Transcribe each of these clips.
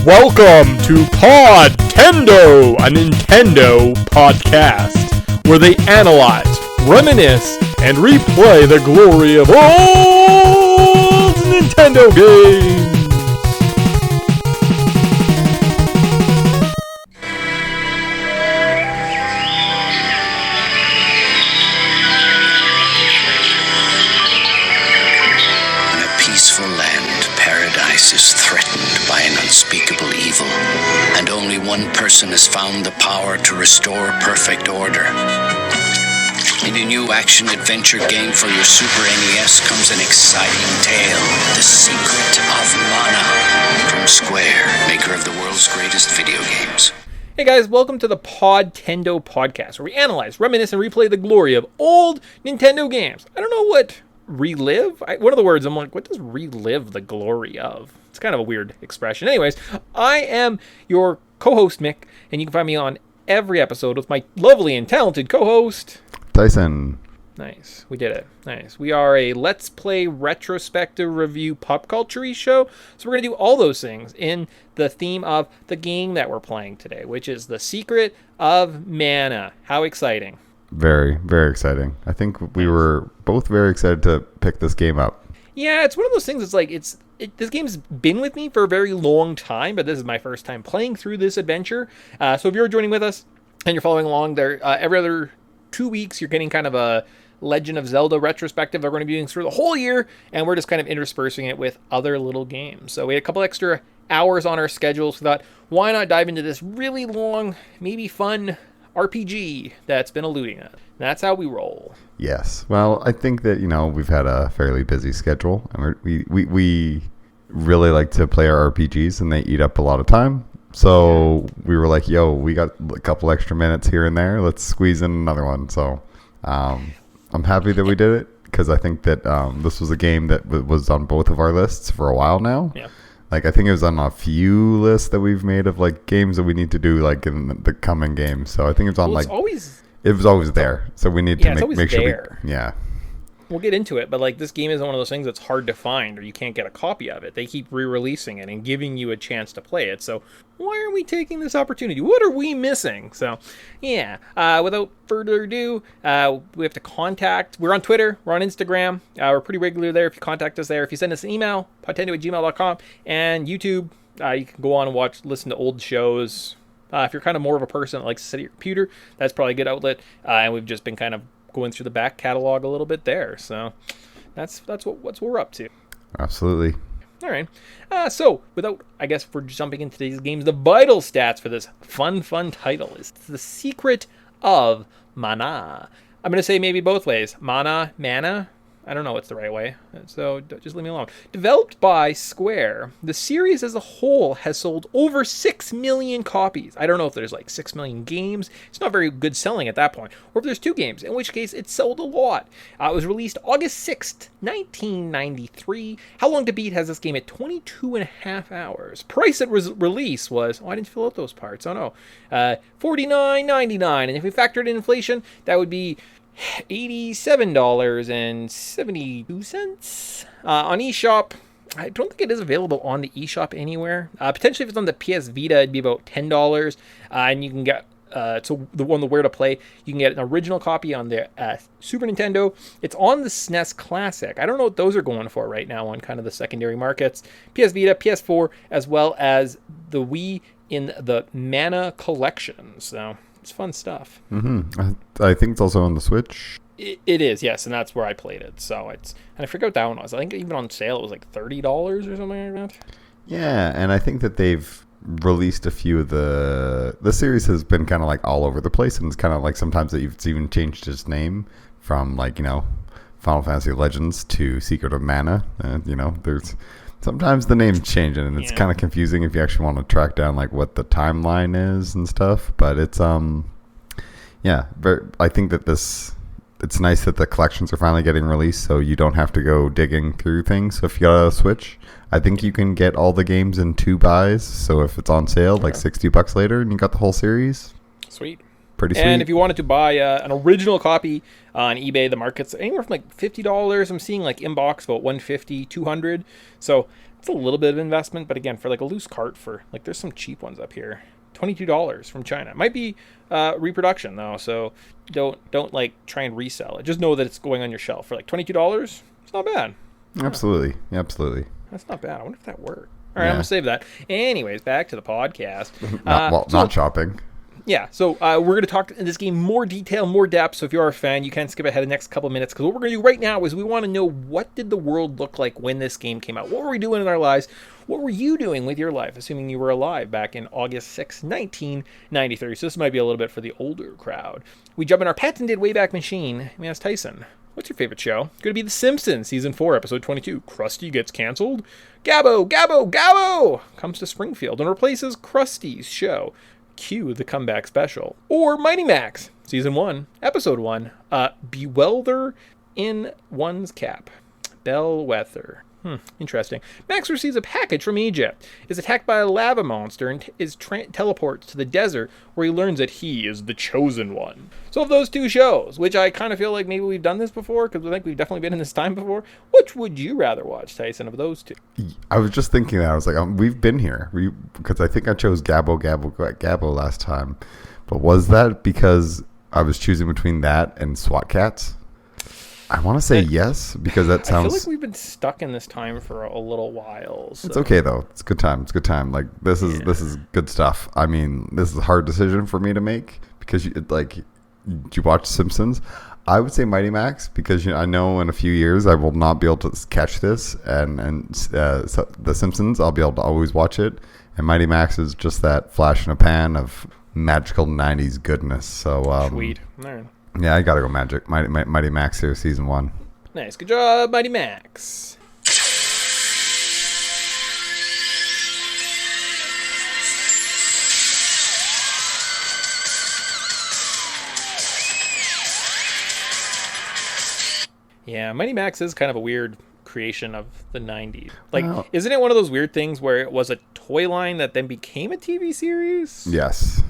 Welcome to Podtendo, a Nintendo podcast, where they analyze, reminisce, and replay the glory of old Nintendo games. Is threatened by an unspeakable evil, and only one person has found the power to restore perfect order. In a new action-adventure game for your Super NES comes an exciting tale, The Secret of Mana, from Square, maker of the world's greatest video games. Hey guys, welcome to the Podtendo podcast, where we analyze, reminisce, and replay the glory of old Nintendo games. I don't know what relive? One of the words, I'm like, what does relive the glory of? It's kind of a weird expression. Anyways, I am your co-host, Mick, and you can find me on every episode with my lovely and talented co-host, Tyson. Nice. We did it. Nice. We are a Let's Play retrospective review pop culture show, so we're going to do all those things in the theme of the game that we're playing today, which is The Secret of Mana. How exciting. Very, very exciting. I think we were both very excited to pick this game up. Yeah, it's one of those things. It's like this game's been with me for a very long time, but this is my first time playing through this adventure. So if you're joining with us and you're following along, there every other 2 weeks you're getting kind of a Legend of Zelda retrospective that we're going to be doing through the whole year, and we're just kind of interspersing it with other little games. So we had a couple extra hours on our schedule, so we thought, why not dive into this really long, maybe fun RPG that's been eluding us. That's how we roll. Yes. Well, I think that, we've had a fairly busy schedule, and we really like to play our RPGs, and they eat up a lot of time. So we were like, we got a couple extra minutes here and there. Let's squeeze in another one. So I'm happy that we did it, because I think that this was a game that was on both of our lists for a while now. Yeah. Like, I think it was on a few lists that we've made of, like, games that we need to do, like, in the coming games. So I think it's on, it was always there. So we need to make sure We'll get into it, but, like, this game isn't one of those things that's hard to find or you can't get a copy of it. They keep re-releasing it and giving you a chance to play it. So why are we taking this opportunity? What are we missing? So, yeah. Without further ado, we have to contact. We're on Twitter. We're on Instagram. We're pretty regular there. If you contact us there. If you send us an email, podtendo@gmail.com. And YouTube, you can go on and listen to old shows. If you're kind of more of a person that likes to sit at your computer, that's probably a good outlet. And we've just been kind of going through the back catalog a little bit there. So that's what we're up to. Absolutely. All right. So without, I guess, for jumping into these games, the vital stats for this fun title is The Secret of Mana. I'm going to say maybe both ways. Mana. I don't know what's the right way, so just leave me alone. Developed by Square, the series as a whole has sold over 6 million copies. I don't know if there's like 6 million games. It's not very good selling at that point. Or if there's 2 games, in which case it sold a lot. It was released August 6th, 1993. How Long to Beat has this game at 22 and a half hours. Price at release was, I didn't fill out those parts. Oh no. $49.99. And if we factored in inflation, that would be $87.72 on eShop. I don't think it is available on the eShop anywhere. Potentially, if it's on the PS Vita, it'd be about $10. And you can get so the Where to Play, you can get an original copy on the Super Nintendo. It's on the SNES Classic. I don't know what those are going for right now on kind of the secondary markets. PS Vita, PS4, as well as the Wii in the Mana Collection. So it's fun stuff. Mm-hmm. I think it's also on the Switch. It is, yes, and that's where I played it. So and I forget what that one was. I think even on sale it was like $30 or something like that. Yeah, and I think that they've released a few of the series has been kind of like all over the place, and it's kind of like sometimes it's even changed its name from like Final Fantasy Legends to Secret of Mana. There's sometimes the names change, and it's kind of confusing if you actually want to track down like what the timeline is and stuff. But it's I think that it's nice that the collections are finally getting released, so you don't have to go digging through things. So if you got a Switch, I think you can get all the games in 2 buys. So if it's on sale, like $60 later, and you got the whole series. Sweet. Pretty sweet. And if you wanted to buy an original copy on eBay, the market's anywhere from like $50. I'm seeing like inbox about $150, $200. So it's a little bit of investment, but again, for like a loose cart, for like, there's some cheap ones up here. $22 from China. It might be reproduction though, so don't like try and resell it. Just know that it's going on your shelf for like $22. It's not bad. Absolutely. That's not bad. I wonder if that worked. All right, I'm gonna save that. Anyways, back to the podcast. Not shopping. Yeah, so we're going to talk in this game more detail, more depth. So if you are a fan, you can skip ahead the next couple minutes, because what we're going to do right now is we want to know, what did the world look like when this game came out? What were we doing in our lives? What were you doing with your life, assuming you were alive back in August 6, 1993? So this might be a little bit for the older crowd. We jump in our patented Wayback Machine. We ask Tyson, what's your favorite show? Going to be The Simpsons, Season 4, Episode 22. Krusty gets canceled. Gabbo, Gabbo, Gabbo comes to Springfield and replaces Krusty's show. Cue the comeback special. Or Mighty Max, Season 1, Episode 1, Bewelder in One's Cap. Bellwether. Interesting. Max receives a package from Egypt, is attacked by a lava monster, and teleports to the desert, where he learns that he is the chosen one. So of those two shows, which I kind of feel like maybe we've done this before, because I think we've definitely been in this time before, which would you rather watch, Tyson, of those two? I was just thinking that. I was like, we've been here. Because I think I chose Gabbo, Gabbo, Gabbo last time. But was that because I was choosing between that and SWAT Cats? I want to say yes, because that sounds... I feel like we've been stuck in this time for a little while. So. It's okay, though. It's good time. Like, this is good stuff. I mean, this is a hard decision for me to make, because, you watch Simpsons? I would say Mighty Max, because I know in a few years I will not be able to catch this, and so The Simpsons, I'll be able to always watch it, and Mighty Max is just that flash in a pan of magical 90s goodness. So sweet. All right. Yeah, I gotta go Mighty Max here, Season 1. Nice. Good job, Mighty Max. Yeah, Mighty Max is kind of a weird creation of the 90s. Isn't it one of those weird things where it was a toy line that then became a TV series? Yes.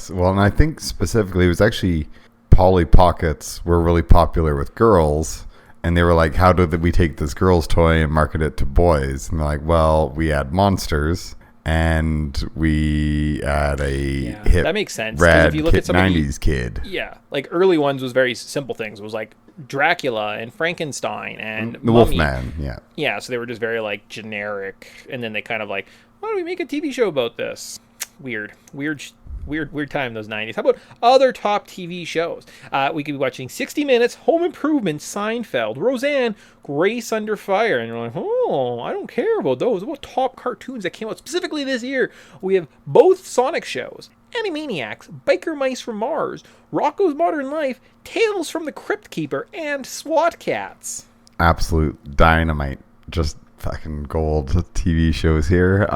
Well, and I think specifically it was actually... Polly Pockets were really popular with girls, and they were like, how did we take this girl's toy and market it to boys? And they're like, well, we add monsters, and we add a hip, that makes sense. rad if you look at some 90s kid. Yeah, like early ones was very simple things. It was like Dracula and Frankenstein and the Wolfman, yeah. Yeah, so they were just very like generic, and then they kind of like, why don't we make a TV show about this? Weird time, those 90s. How about other top TV shows? We could be watching 60 Minutes, Home Improvement, Seinfeld, Roseanne, Grace Under Fire. And you're like, oh, I don't care about those. What about top cartoons that came out specifically this year? We have both Sonic shows, Animaniacs, Biker Mice from Mars, Rocko's Modern Life, Tales from the Crypt Keeper, and SWAT Cats. Absolute dynamite. Just fucking gold TV shows here.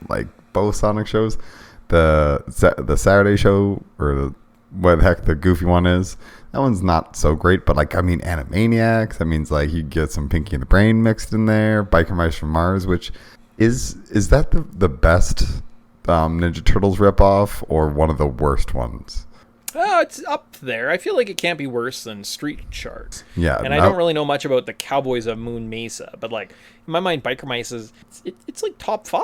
Like both Sonic shows. The Saturday show, or what the heck the goofy one is, that one's not so great, but Animaniacs, that means you get some Pinky and the Brain mixed in there. Biker Mice from Mars, which is that the best Ninja Turtles ripoff, or one of the worst ones? It's up there. I feel like it can't be worse than Street Sharks. Yeah, and I don't really know much about the Cowboys of Moon Mesa, but in my mind, Biker Mice it's like top 5.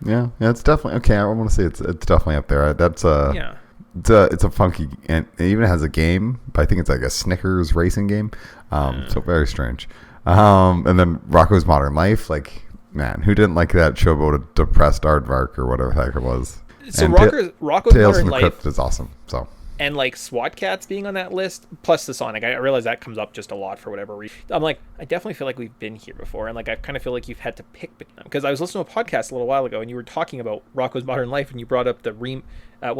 Yeah, it's definitely okay. I want to say it's definitely up there. That's it's a funky, and it even has a game, but I think it's like a Snickers racing game. So very strange. And then Rocko's Modern Life, man, who didn't like that show about a depressed aardvark or whatever the heck it was? So and Rocko's Tales Modern from the Life Crypt is awesome. So. And SWAT Cats being on that list, plus the Sonic, I realize that comes up just a lot for whatever reason. I'm like, I definitely feel like we've been here before, and I kind of feel like you've had to pick between them, because I was listening to a podcast a little while ago, and you were talking about Rocko's Modern Life, and you brought up the when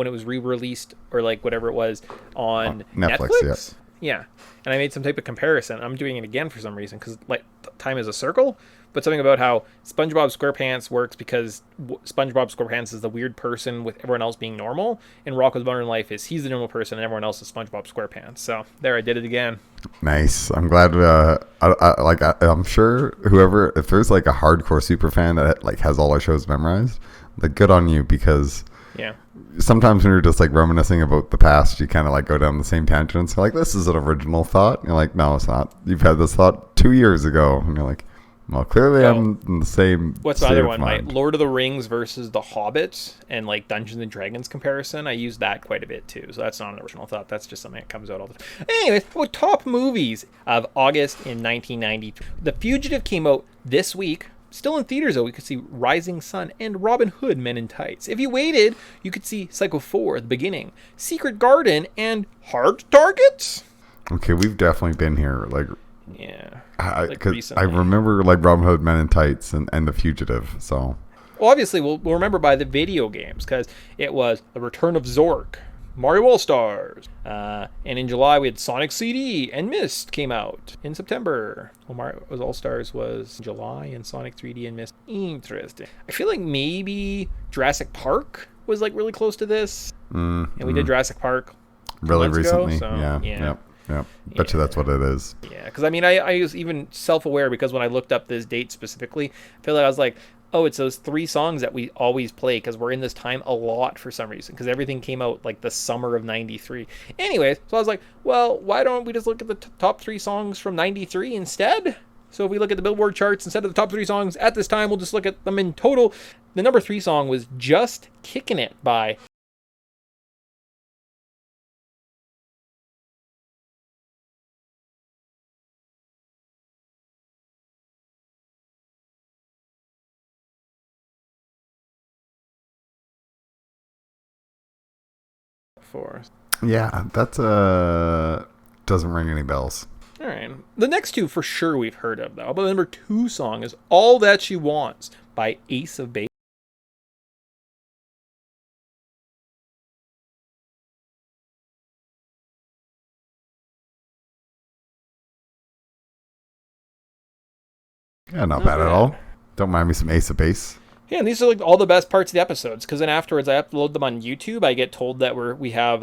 it was re-released, or whatever it was on Netflix. Yeah, and I made some type of comparison. I'm doing it again for some reason, because time is a circle. But something about how SpongeBob SquarePants works because SpongeBob SquarePants is the weird person with everyone else being normal, and Rocko's Modern Life is he's the normal person and everyone else is SpongeBob SquarePants. So there, I did it again. Nice. I'm glad. I'm sure whoever, if there's a hardcore super fan that has all our shows memorized, good on you, because sometimes when you're just like reminiscing about the past, you kind of like go down the same tangents. You're like, this is an original thought. And you're like, no, it's not. You've had this thought 2 years ago. And you're like, well, clearly I'm in the same. What's the other one? My Lord of the Rings versus The Hobbit and like Dungeons and Dragons comparison. I use that quite a bit too. So that's not an original thought. That's just something that comes out all the time. Anyways, about top movies of August in 1993. The Fugitive came out this week. Still in theaters, though, we could see Rising Sun and Robin Hood Men in Tights. If you waited, you could see Psycho 4, The Beginning, Secret Garden, and Hard Targets. Okay, we've definitely been here. Like, yeah. Because I remember like Robin Hood Men in Tights and The Fugitive. So, well, obviously, we'll remember by the video games because it was The Return of Zork, Mario All-Stars, and in July we had Sonic CD and Myst came out in September. Well, Mario All-Stars was in July and Sonic 3D and Myst. Interesting. I feel like maybe Jurassic Park was like really close to this, and we did Jurassic Park really recently. Ago, so, yeah. Bet you that's what it is. Yeah, because I mean, I was even self-aware because when I looked up this date specifically, I feel like I was like, oh, it's those 3 songs that we always play because we're in this time a lot for some reason because everything came out like the summer of 93. Anyways, so I was like, well, why don't we just look at the top 3 songs from 93 instead? So if we look at the Billboard charts instead of the top 3 songs at this time, we'll just look at them in total. The number 3 song was Just Kickin' It by Force. Yeah, that's doesn't ring any bells. All right. The next 2 for sure we've heard of though. But the number 2 song is All That She Wants by Ace of Base. Yeah, not bad at all. Don't mind me some Ace of Base. Yeah, and these are like all the best parts of the episodes because then afterwards I upload them on YouTube. I get told that we have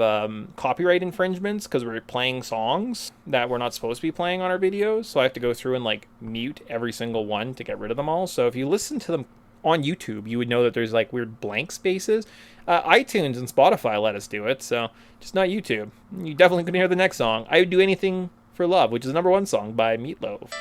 copyright infringements because we're playing songs that we're not supposed to be playing on our videos. So I have to go through and like mute every single one to get rid of them all. So if you listen to them on YouTube, you would know that there's like weird blank spaces. iTunes and Spotify let us do it, so just not YouTube. You definitely couldn't hear the next song. I Would Do Anything for Love, which is the number 1 song by Meatloaf.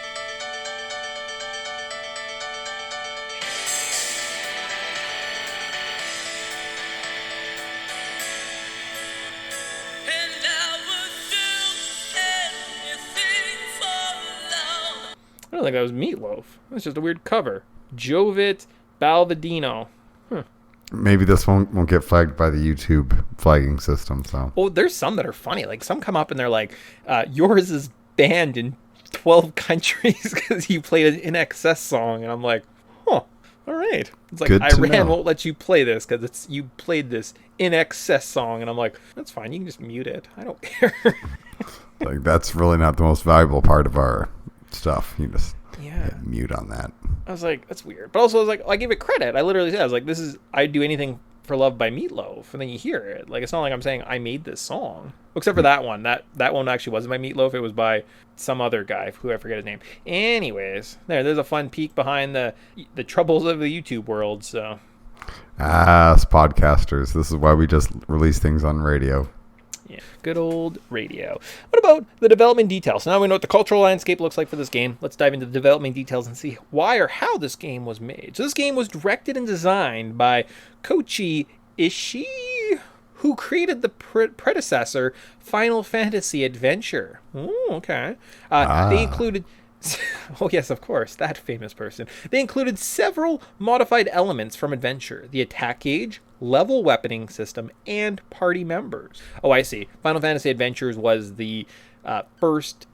I don't think that was Meatloaf. That's just a weird cover. Jovit Balvadino. Maybe this won't get flagged by the YouTube flagging system. So, oh, there's some that are funny. Like some come up and they're like, "Yours is banned in 12 countries because you played an In Excess song," and I'm like, "Huh, all right." It's like Iran won't let you play this because you played this In Excess song, and I'm like, "That's fine. You can just mute it. I don't care." Like that's really not the most valuable part of our stuff. You just hit mute on that. I was like, that's weird. But also I was like, I give it credit. I literally said, I was like, this is I'd Do Anything for Love by Meatloaf, and then you hear it. Like it's not like I'm saying I made this song. Except for that one. That one actually wasn't by Meatloaf, it was by some other guy who I forget his name. Anyways, there's a fun peek behind the troubles of the YouTube world, so us podcasters. This is why we just release things on radio. Yeah, good old radio. What about the development details? Now we know what the cultural landscape looks like for this game. Let's dive into the development details and see why or how this game was made. So this game was directed and designed by Koichi Ishii, who created the predecessor Final Fantasy Adventure. Oh, okay. They included... Oh, yes, of course, that famous person. They included several modified elements from Adventure. The attack gauge, level weaponing system, and party members. Oh, I see. Final Fantasy Adventures was the first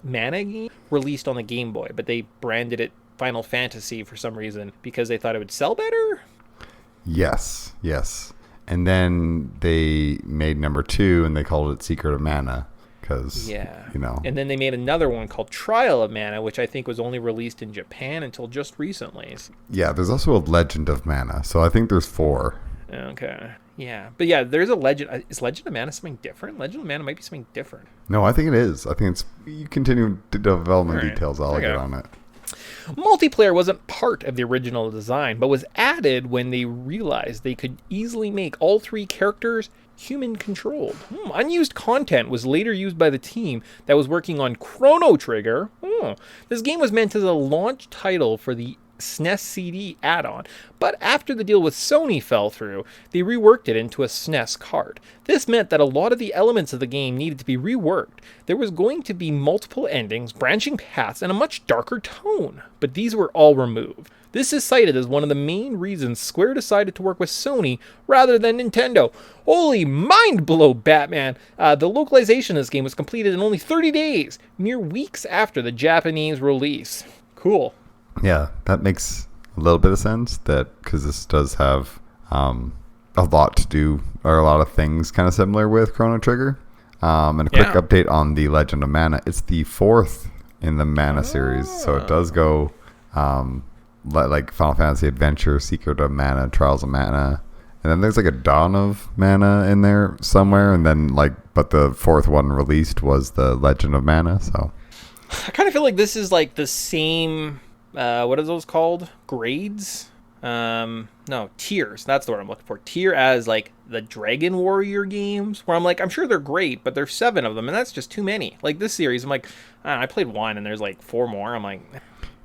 mana game released on the Game Boy, but they branded it Final Fantasy for some reason because they thought it would sell better? Yes. And then they made number 2, and they called it Secret of Mana. Because, And then they made another one called Trial of Mana, which I think was only released in Japan until just recently. Yeah, there's also a Legend of Mana. So I think there's 4. Okay. Yeah. But yeah, there's a Legend. Is Legend of Mana something different? Legend of Mana might be something different. No, I think it is. I think it's... You continue the development details. I'll get on it. Multiplayer wasn't part of the original design, but was added when they realized they could easily make all 3 characters human controlled. Unused content was later used by the team that was working on Chrono Trigger. This game was meant as a launch title for the SNES CD add-on, but after the deal with Sony fell through, they reworked it into a SNES cart. This meant that a lot of the elements of the game needed to be reworked. There was going to be multiple endings, branching paths, and a much darker tone, but these were all removed. This is cited as one of the main reasons Square decided to work with Sony rather than Nintendo. Holy mind blow, Batman! The localization of this game was completed in only 30 days, mere weeks after the Japanese release. Cool. Yeah, that makes a little bit of sense, that because this does have a lot to do, or a lot of things kind of similar with Chrono Trigger. And a quick update on the Legend of Mana. It's the 4th in the Mana series, so it does go like Final Fantasy Adventure, Secret of Mana, Trials of Mana, and then there's like a Dawn of Mana in there somewhere, and then but the 4th one released was the Legend of Mana. So I kind of feel like this is like the same. What are those called? Grades? No, tiers. That's the word I'm looking for. Tier as like the Dragon Warrior games, where I'm like, I'm sure they're great, but there's 7 of them, and that's just too many. Like this series, I'm like, I played 1, and there's like 4 more. I'm like,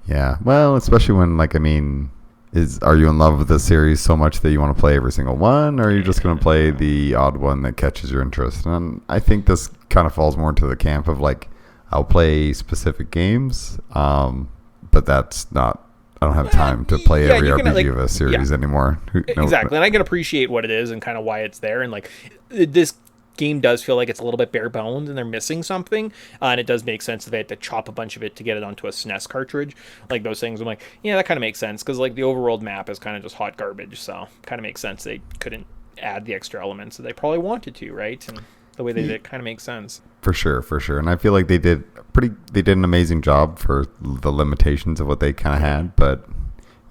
yeah, well, especially when are you in love with this series so much that you want to play every single one, or are you just going to play the odd one that catches your interest? And I think this kind of falls more into the camp of like, I'll play specific games, but that's not. I don't have time to play every RPG of a series anymore. Exactly, and I can appreciate what it is and kind of why it's there. And like this game does feel like it's a little bit bare bones and they're missing something. And it does make sense that they had to chop a bunch of it to get it onto a SNES cartridge. Like those things, I'm like, yeah, that kind of makes sense because like the overworld map is kind of just hot garbage. So kind of makes sense they couldn't add the extra elements that they probably wanted to, right? And the way they did it kind of makes sense. For sure. And I feel like they did an amazing job for the limitations of what they kind of had. But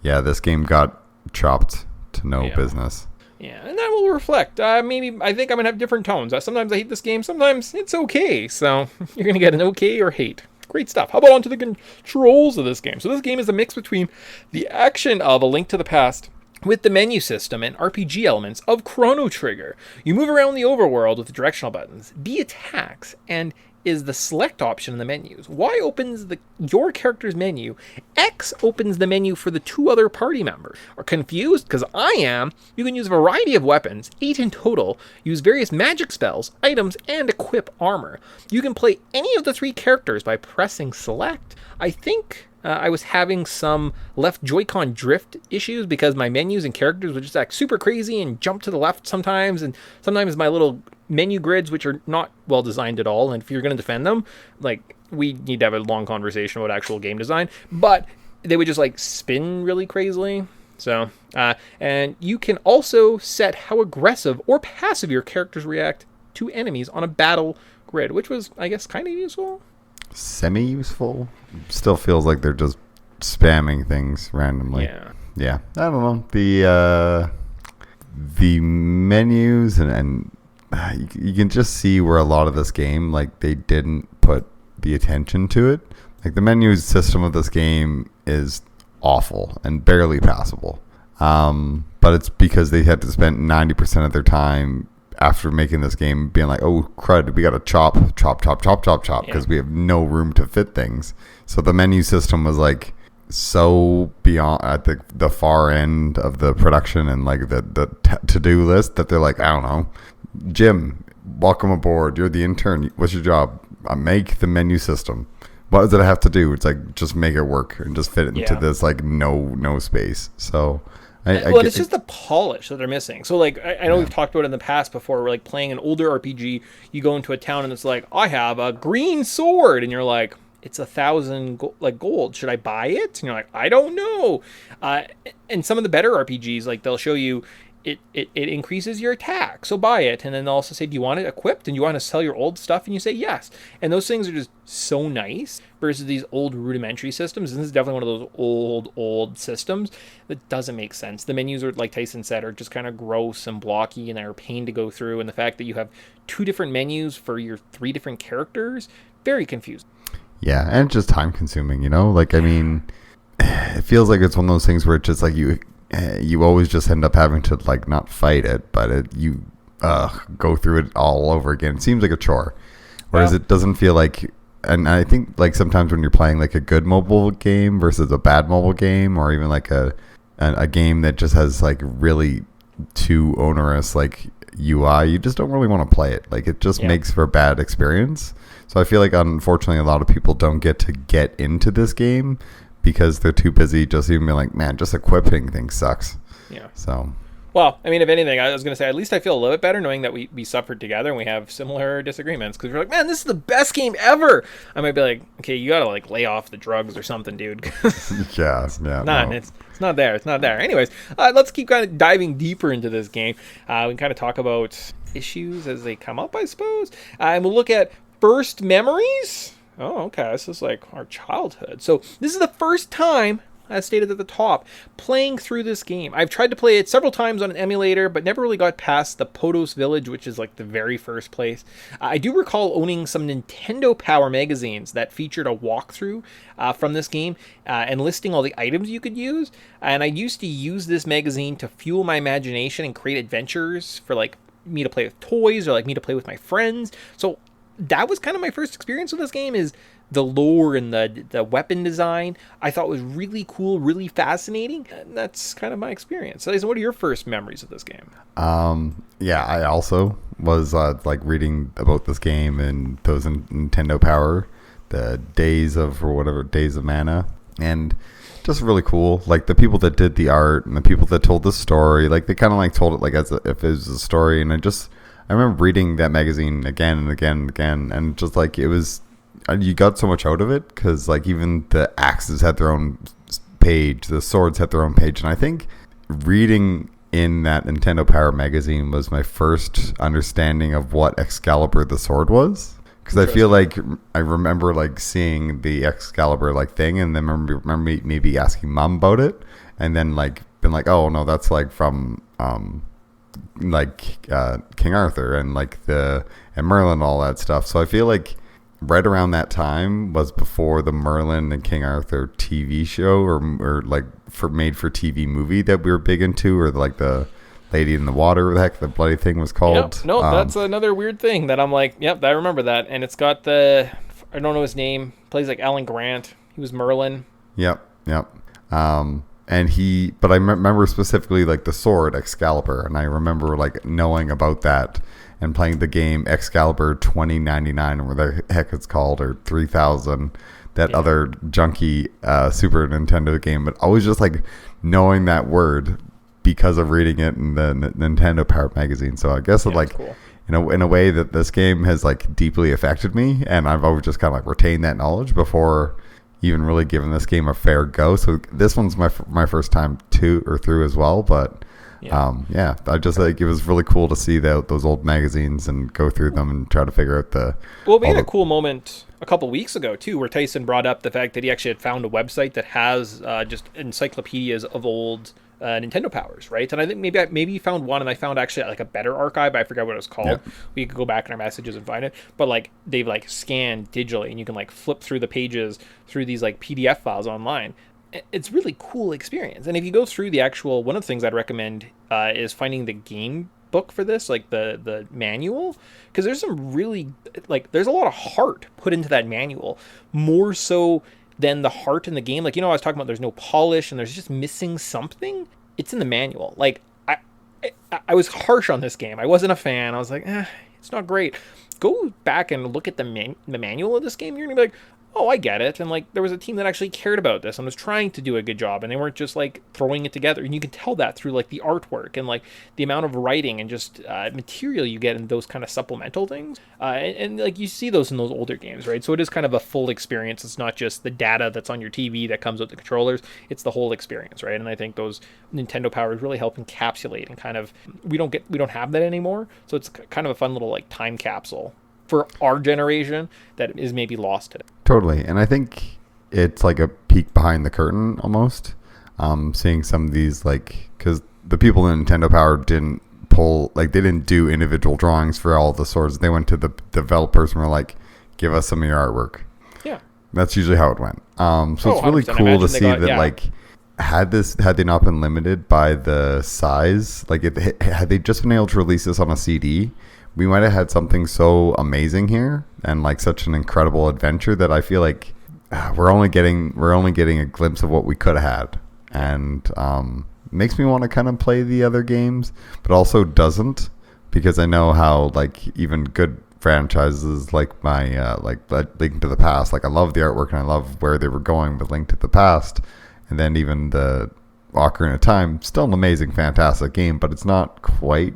yeah, this game got chopped to no business. Yeah, and that will reflect. I think I'm going to have different tones. Sometimes I hate this game. Sometimes it's okay. So you're going to get an okay or hate. Great stuff. How about onto the controls of this game? So this game is a mix between the action of A Link to the Past with the menu system and RPG elements of Chrono Trigger. You move around the overworld with the directional buttons. B attacks and is the select option in the menus. Y opens your character's menu. X opens the menu for the 2 other party members. Are confused? Because I am. You can use a variety of weapons, 8 in total, use various magic spells, items, and equip armor. You can play any of the 3 characters by pressing select. I think I was having some left Joy-Con drift issues because my menus and characters would just act super crazy and jump to the left sometimes, and sometimes my little menu grids, which are not well designed at all, and if you're going to defend them, like, we need to have a long conversation about actual game design, but they would just like spin really crazily. So and you can also set how aggressive or passive your characters react to enemies on a battle grid, which was, I guess, kind of useful. Semi-useful. Still feels like they're just spamming things randomly. Yeah, I don't know. The menus and you can just see where a lot of this game, like, they didn't put the attention to it. Like, the menu system of this game is awful and barely passable. But it's because they had to spend 90% of their time after making this game being like, oh crud, we gotta chop because we have no room to fit things. So the menu system was like so beyond at the far end of the production and like the to-do list that they're like, I don't know, Jim, welcome aboard, you're the intern, what's your job? Make the menu system. What does it have to do? It's like, just make it work and just fit it into this like no space. So it's just the polish that they're missing. So like I know we've talked about it in the past before, where like playing an older RPG, you go into a town and it's like, I have a green sword, and you're like, it's 1,000 gold. Should I buy it? And you're like, I don't know. And some of the better RPGs, like, they'll show you it increases your attack, so buy it. And then they'll also say, do you want it equipped? And you want to sell your old stuff? And you say yes. And those things are just so nice versus these old rudimentary systems. And this is definitely one of those old systems that doesn't make sense. The menus are, like Tyson said, are just kind of gross and blocky, and they're a pain to go through. And the fact that you have 2 different menus for your 3 different characters, very confusing. Yeah, and it's just time consuming, you know? Like, I mean, it feels like it's one of those things where it's just like you always just end up having to like not fight it, but you go through it all over again. It seems like a chore, whereas it doesn't feel like. And I think like sometimes when you're playing like a good mobile game versus a bad mobile game, or even like a game that just has like really too onerous like UI, you just don't really want to play it. Like it just makes for a bad experience. So I feel like unfortunately a lot of people don't get into this game because they're too busy just even being like, man, just equipping things sucks. Yeah. So. Well, I mean, if anything, I was going to say, at least I feel a little bit better knowing that we suffered together and we have similar disagreements. Because we're like, man, this is the best game ever. I might be like, okay, you got to like lay off the drugs or something, dude. Yeah. It's not there. It's not there. Anyways, let's keep kind of diving deeper into this game. We can kind of talk about issues as they come up, I suppose. And we'll look at first memories. Oh, okay. This is like our childhood. So this is the first time, as stated at the top, playing through this game. I've tried to play it several times on an emulator, but never really got past the Potos Village, which is like the very first place. I do recall owning some Nintendo Power magazines that featured a walkthrough from this game and listing all the items you could use. And I used to use this magazine to fuel my imagination and create adventures for like me to play with toys or like me to play with my friends. So that was kind of my first experience with this game. Is the lore and the weapon design I thought was really cool, really fascinating. And that's kind of my experience. So, what are your first memories of this game? Yeah, I also was like reading about this game and those Nintendo Power, the Days of Mana, and just really cool. Like the people that did the art and the people that told the story, like they kind of like told it like as if it was a story. And I remember reading that magazine again and again and again, and just like it was. You got so much out of it because like even the axes had their own page, the swords had their own page, and I think reading in that Nintendo Power magazine was my first understanding of what Excalibur the sword was. Because I feel like I remember like seeing the Excalibur like thing, and then remember maybe asking Mom about it, and then like been like, oh no, that's like from King Arthur and like and Merlin and all that stuff. So I feel like right around that time was before the Merlin and King Arthur TV show or like made for TV movie that we were big into, or like the Lady in the Water, the heck the bloody thing was called. Yep. No, that's another weird thing that I'm like, yep, I remember that. And it's got I don't know his name, plays like Alan Grant. He was Merlin. Yep. But I remember specifically like the sword Excalibur, and I remember like knowing about that and playing the game Excalibur 2099 or whatever the heck it's called, or 3000, that other junky Super Nintendo game, but always just like knowing that word because of reading it in the Nintendo Power magazine. So I guess cool. In a way that this game has like deeply affected me, and I've always just kind of like retained that knowledge before even really giving this game a fair go. So this one's my first time through as well, but I just like it was really cool to see those old magazines and go through them and try to figure out we had a cool moment a couple weeks ago too, where Tyson brought up the fact that he actually had found a website that has just encyclopedias of old Nintendo Powers, right? And I think maybe he found one, and I found actually like a better archive. I forgot what it was called. Yeah. We could go back in our messages and find it. But like they've like scanned digitally, and you can like flip through the pages through these like PDF files online. It's really cool experience. And if you go through the actual, one of the things I'd recommend is finding the game book for this, like the manual, because there's some really there's a lot of heart put into that manual, more so than the heart in the game. Like, I was talking about there's no polish and there's just missing something. It's in the manual. Like I was harsh on this game. I wasn't a fan. I was like, it's not great. Go back and look at the manual of this game. You're gonna be like, oh, I get it. And like there was a team that actually cared about this and was trying to do a good job, and they weren't just like throwing it together. And you can tell that through like the artwork and like the amount of writing and just material you get in those kind of supplemental things. And like you see those in those older games, right? So it is kind of a full experience. It's not just the data that's on your TV that comes with the controllers. It's the whole experience, right? And I think those Nintendo Powers really help encapsulate and kind of we don't have that anymore. So it's kind of a fun little like time capsule for our generation that is maybe lost today. Totally. And I think it's like a peek behind the curtain almost, seeing some of these, like, because the people in Nintendo Power didn't they didn't do individual drawings for all the swords. They went to the developers and were like, give us some of your artwork. That's usually how it went. So it's really 100%. cool to see Imagine they that, got- like, had they not been limited by the size, like, had they just been able to release this on a CD, we might have had something so amazing here and like such an incredible adventure that I feel like we're only getting a glimpse of what we could have had, and makes me want to kind of play the other games, but also doesn't, because I know how, like, even good franchises like my like Link to the Past, like, I love the artwork and I love where they were going with Link to the Past, and then even the Ocarina of Time, still an amazing, fantastic game, but it's not quite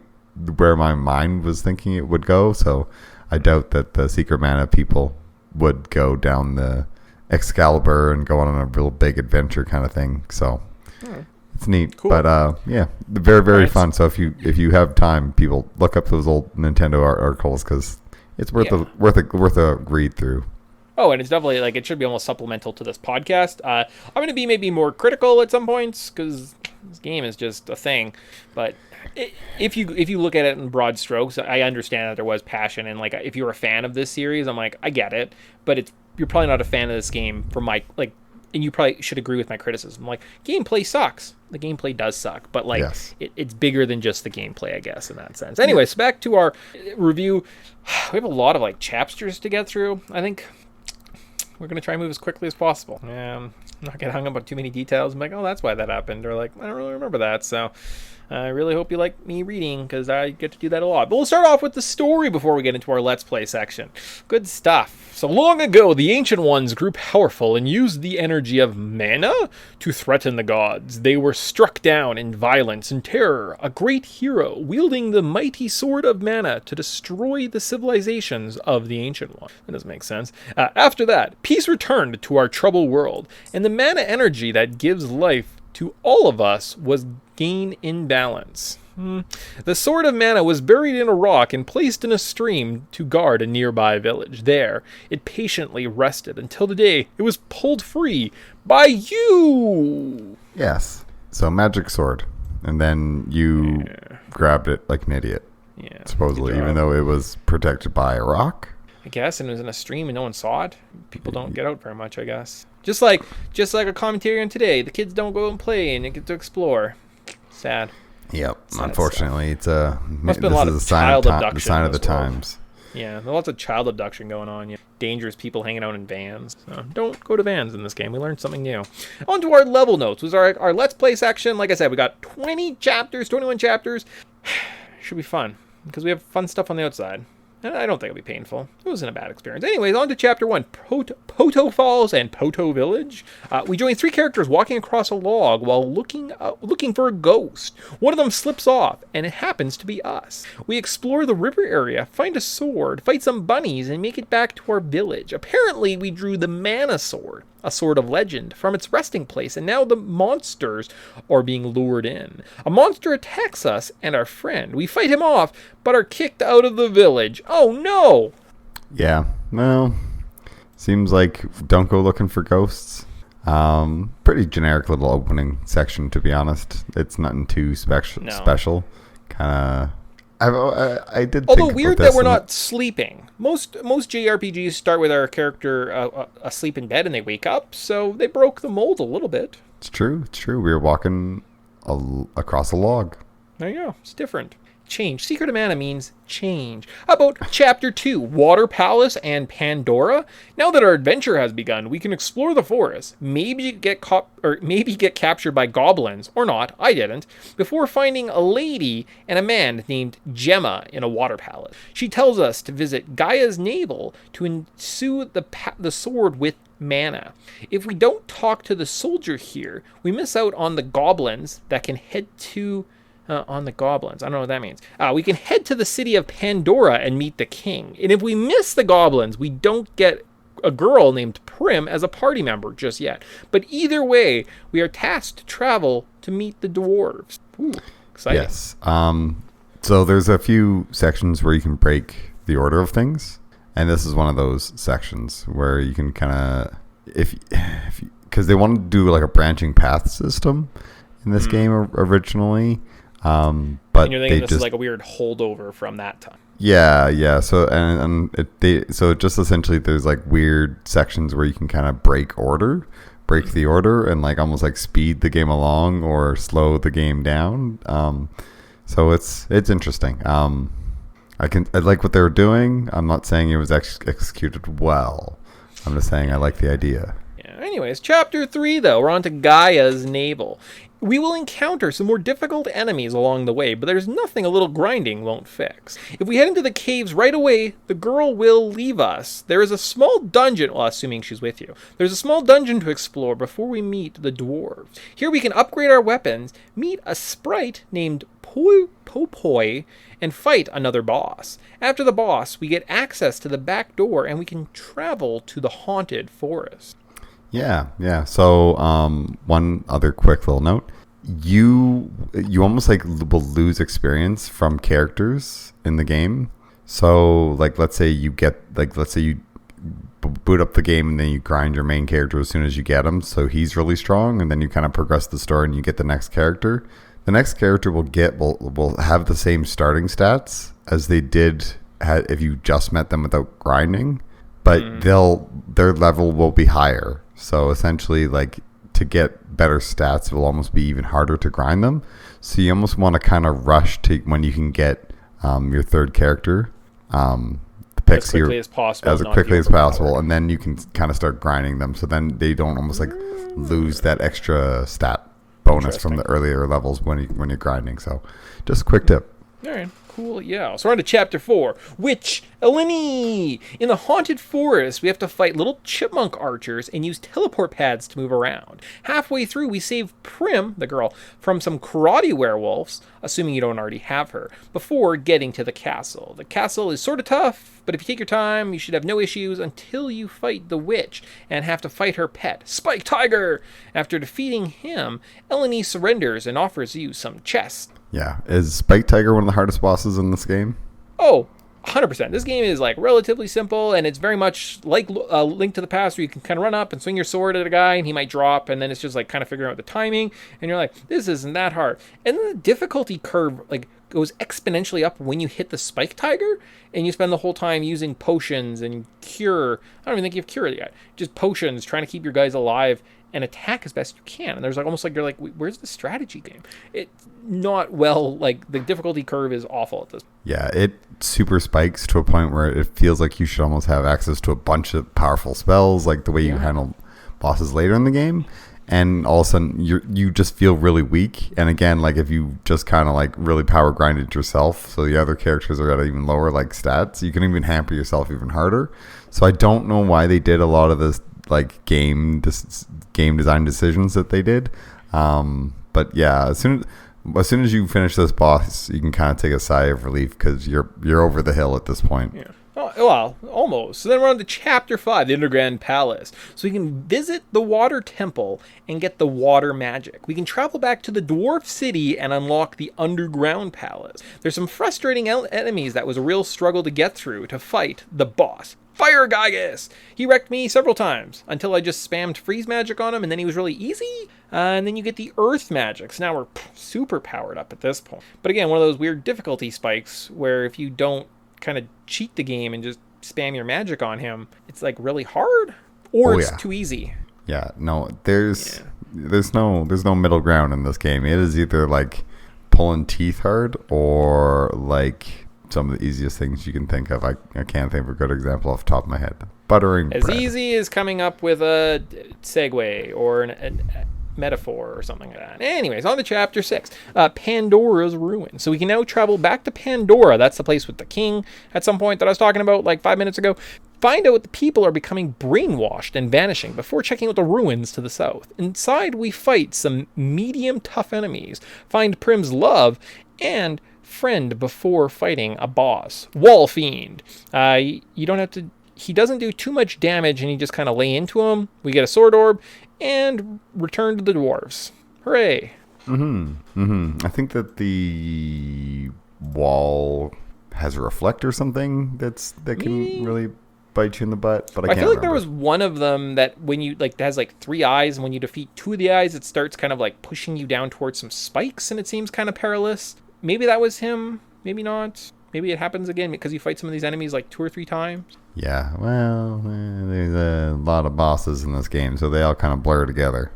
where my mind was thinking it would go. So I doubt that the Secret Mana people would go down the Excalibur and go on a real big adventure kind of thing. So it's neat. Cool. But yeah, very, very Nice. fun. So if you have time, people, look up those old Nintendo articles, because it's worth a read through. Oh, and it's definitely, like, it should be almost supplemental to this podcast. I'm going to be maybe more critical at some points, because this game is just a thing. But if you look at it in broad strokes, I understand that there was passion, and, like, if you're a fan of this series, I'm like, I get it. But you're probably not a fan of this game for my, like, and you probably should agree with my criticism. Like, gameplay sucks. The gameplay does suck, but, like, Yes. it's bigger than just the gameplay, I guess, in that sense. Anyways, back to our review. We have a lot of, like, chapters to get through. I think we're going to try and move as quickly as possible. Not get hung up on too many details. I'm like, oh, that's why that happened. Or, like, I don't really remember that. So I really hope you like me reading, because I get to do that a lot. But we'll start off with the story before we get into our Let's Play section. Good stuff. So long ago, the Ancient Ones grew powerful and used the energy of mana to threaten the gods. They were struck down in violence and terror. A great hero wielding the mighty sword of mana to destroy the civilizations of the Ancient Ones. That doesn't make sense. After that, peace returned to our troubled world, and the mana energy that gives life to all of us was gain in balance. The sword of mana was buried in a rock and placed in a stream to guard a nearby village. There, it patiently rested until the day it was pulled free by you. Yes. So magic sword, and then you grabbed it like an idiot. Yeah, Supposedly, good job. even though it was protected by a rock. I guess, and it was in a stream and no one saw it. People don't get out very much, I guess. Just like a commentary on today, the kids don't go and play and they get to explore. Sad. Yep. Sad Unfortunately, it's Must have been a lot of child abduction sign in of the this world. times. Yeah, there's lots of child abduction going on. Yeah. Dangerous people hanging out in vans. So don't go to vans in this game. We learned something new. On to our level notes. Was our Let's Play section. Like I said, we got 21 chapters. Should be fun, because we have fun stuff on the outside. And I don't think it'll be painful. It wasn't a bad experience. Anyways, on to Chapter 1, Poto Falls and Poto Village. We join 3 characters walking across a log while looking for a ghost. One of them slips off, and it happens to be us. We explore the river area, find a sword, fight some bunnies, and make it back to our village. Apparently, we drew the Mana Sword, a sword of legend, from its resting place, and now the monsters are being lured in. A monster attacks us and our friend. We fight him off, but are kicked out of the village. Oh no! Yeah. Well, seems like don't go looking for ghosts. Pretty generic little opening section, to be honest. It's nothing too special. Kind of. I did. Although think weird about that this we're and not sleeping. Most JRPGs start with our character asleep in bed and they wake up, so they broke the mold a little bit. It's true. It's true. We were walking across a log. There you go. It's different. Change. Secret of Mana means change. How about Chapter 2, Water Palace and Pandora? Now that our adventure has begun, we can explore the forest, maybe get captured by goblins, or not, I didn't, before finding a lady and a man named Gemma in a water palace. She tells us to visit Gaia's navel to ensue the sword with mana. If we don't talk to the soldier here, we miss out on the goblins that can head to... on the goblins. I don't know what that means. We can head to the city of Pandora and meet the king. And if we miss the goblins, we don't get a girl named Prim as a party member just yet. But either way, we are tasked to travel to meet the dwarves. Ooh, exciting. Yes. So there's a few sections where you can break the order of things. And this is one of those sections where you can kind of... because they wanted to do like a branching path system in this game originally. But And you're thinking this is like a weird holdover from that time. Yeah. So so just essentially there's like weird sections where you can kind of break the order, and like almost like speed the game along or slow the game down. So it's interesting. I like what they were doing. I'm not saying it was executed well. I'm just saying I like the idea. Yeah. Anyways, chapter 3 though, we're on to Gaia's navel. We will encounter some more difficult enemies along the way, but there's nothing a little grinding won't fix. If we head into the caves right away, the girl will leave us. There is a small dungeon, well, assuming she's with you. There's a small dungeon to explore before we meet the dwarves. Here we can upgrade our weapons, meet a sprite named Popoi, and fight another boss. After the boss, we get access to the back door, and we can travel to the haunted forest. Yeah. So, one other quick little note: you almost like will lose experience from characters in the game. So, like, let's say you boot up the game and then you grind your main character as soon as you get him. So he's really strong, and then you kind of progress the story and you get the next character. The next character will have the same starting stats as they did if you just met them without grinding, but their level will be higher. So essentially, like, to get better stats, it will almost be even harder to grind them. So you almost want to kind of rush to when you can get your third character, As quickly as possible, and then you can kind of start grinding them. So then they don't almost like lose that extra stat bonus from the earlier levels when you're grinding. So just a quick tip. All right. Cool, yeah. So we're on to chapter 4. Witch Eleni! In the haunted forest, we have to fight little chipmunk archers and use teleport pads to move around. Halfway through, we save Prim, the girl, from some karate werewolves, assuming you don't already have her, before getting to the castle. The castle is sort of tough, but if you take your time, you should have no issues until you fight the witch and have to fight her pet, Spike Tiger! After defeating him, Eleni surrenders and offers you some chests. Yeah. Is Spike Tiger one of the hardest bosses in this game? Oh, 100%. This game is like relatively simple, and it's very much like Link to the Past, where you can kind of run up and swing your sword at a guy and he might drop, and then it's just like kind of figuring out the timing, and you're like, this isn't that hard. And then the difficulty curve like goes exponentially up when you hit the Spike Tiger, and you spend the whole time using potions and cure. I don't even think you have cure yet. Just potions, trying to keep your guys alive and attack as best you can. And there's like almost like you're like, where's the strategy game? It's not well, like the difficulty curve is awful at this. Yeah, it super spikes to a point where it feels like you should almost have access to a bunch of powerful spells, like the way you handle bosses later in the game. And all of a sudden you just feel really weak. And again, like if you just kind of like really power grinded yourself, so the other characters are at even lower like stats, you can even hamper yourself even harder. So I don't know why they did a lot of this like game design decisions that they did, but yeah, as soon as you finish this boss, you can kind of take a sigh of relief because you're over the hill at this point. Yeah. Oh, well, almost. So then we're on to chapter 5, the Underground Palace. So we can visit the water temple and get the water magic. We can travel back to the dwarf city and unlock the underground palace. There's some frustrating enemies that was a real struggle to get through to fight the boss, Fire Gygus! He wrecked me several times until I just spammed freeze magic on him, and then he was really easy. And then you get the earth magic. So now we're super powered up at this point. But again, one of those weird difficulty spikes where if you don't kind of cheat the game and just spam your magic on him, it's like really hard, or it's too easy. Yeah, no, there's no middle ground in this game. It is either like pulling teeth hard or like some of the easiest things you can think of. I can't think of a good example off the top of my head. Buttering as bread. Easy as coming up with a segue or a metaphor or something like that. Anyways, on to chapter 6, Pandora's Ruin. So we can now travel back to Pandora. That's the place with the king at some point that I was talking about like 5 minutes ago. Find out the people are becoming brainwashed and vanishing before checking out the ruins to the south. Inside, we fight some medium tough enemies, find Prim's love, and friend before fighting a boss, Wall Fiend. You don't have to. He doesn't do too much damage, and you just kind of lay into him. We get a sword orb and return to the dwarves. Hooray! I think that the wall has a reflect or something that can really bite you in the butt, but I I can't feel like remember. there was one of them that when you like has like 3 eyes, and when you defeat 2 of the eyes, it starts kind of like pushing you down towards some spikes, and it seems kind of perilous. Maybe that was him. Maybe not. Maybe it happens again because you fight some of these enemies like 2 or 3 times. Yeah, well, there's a lot of bosses in this game, so they all kind of blur together.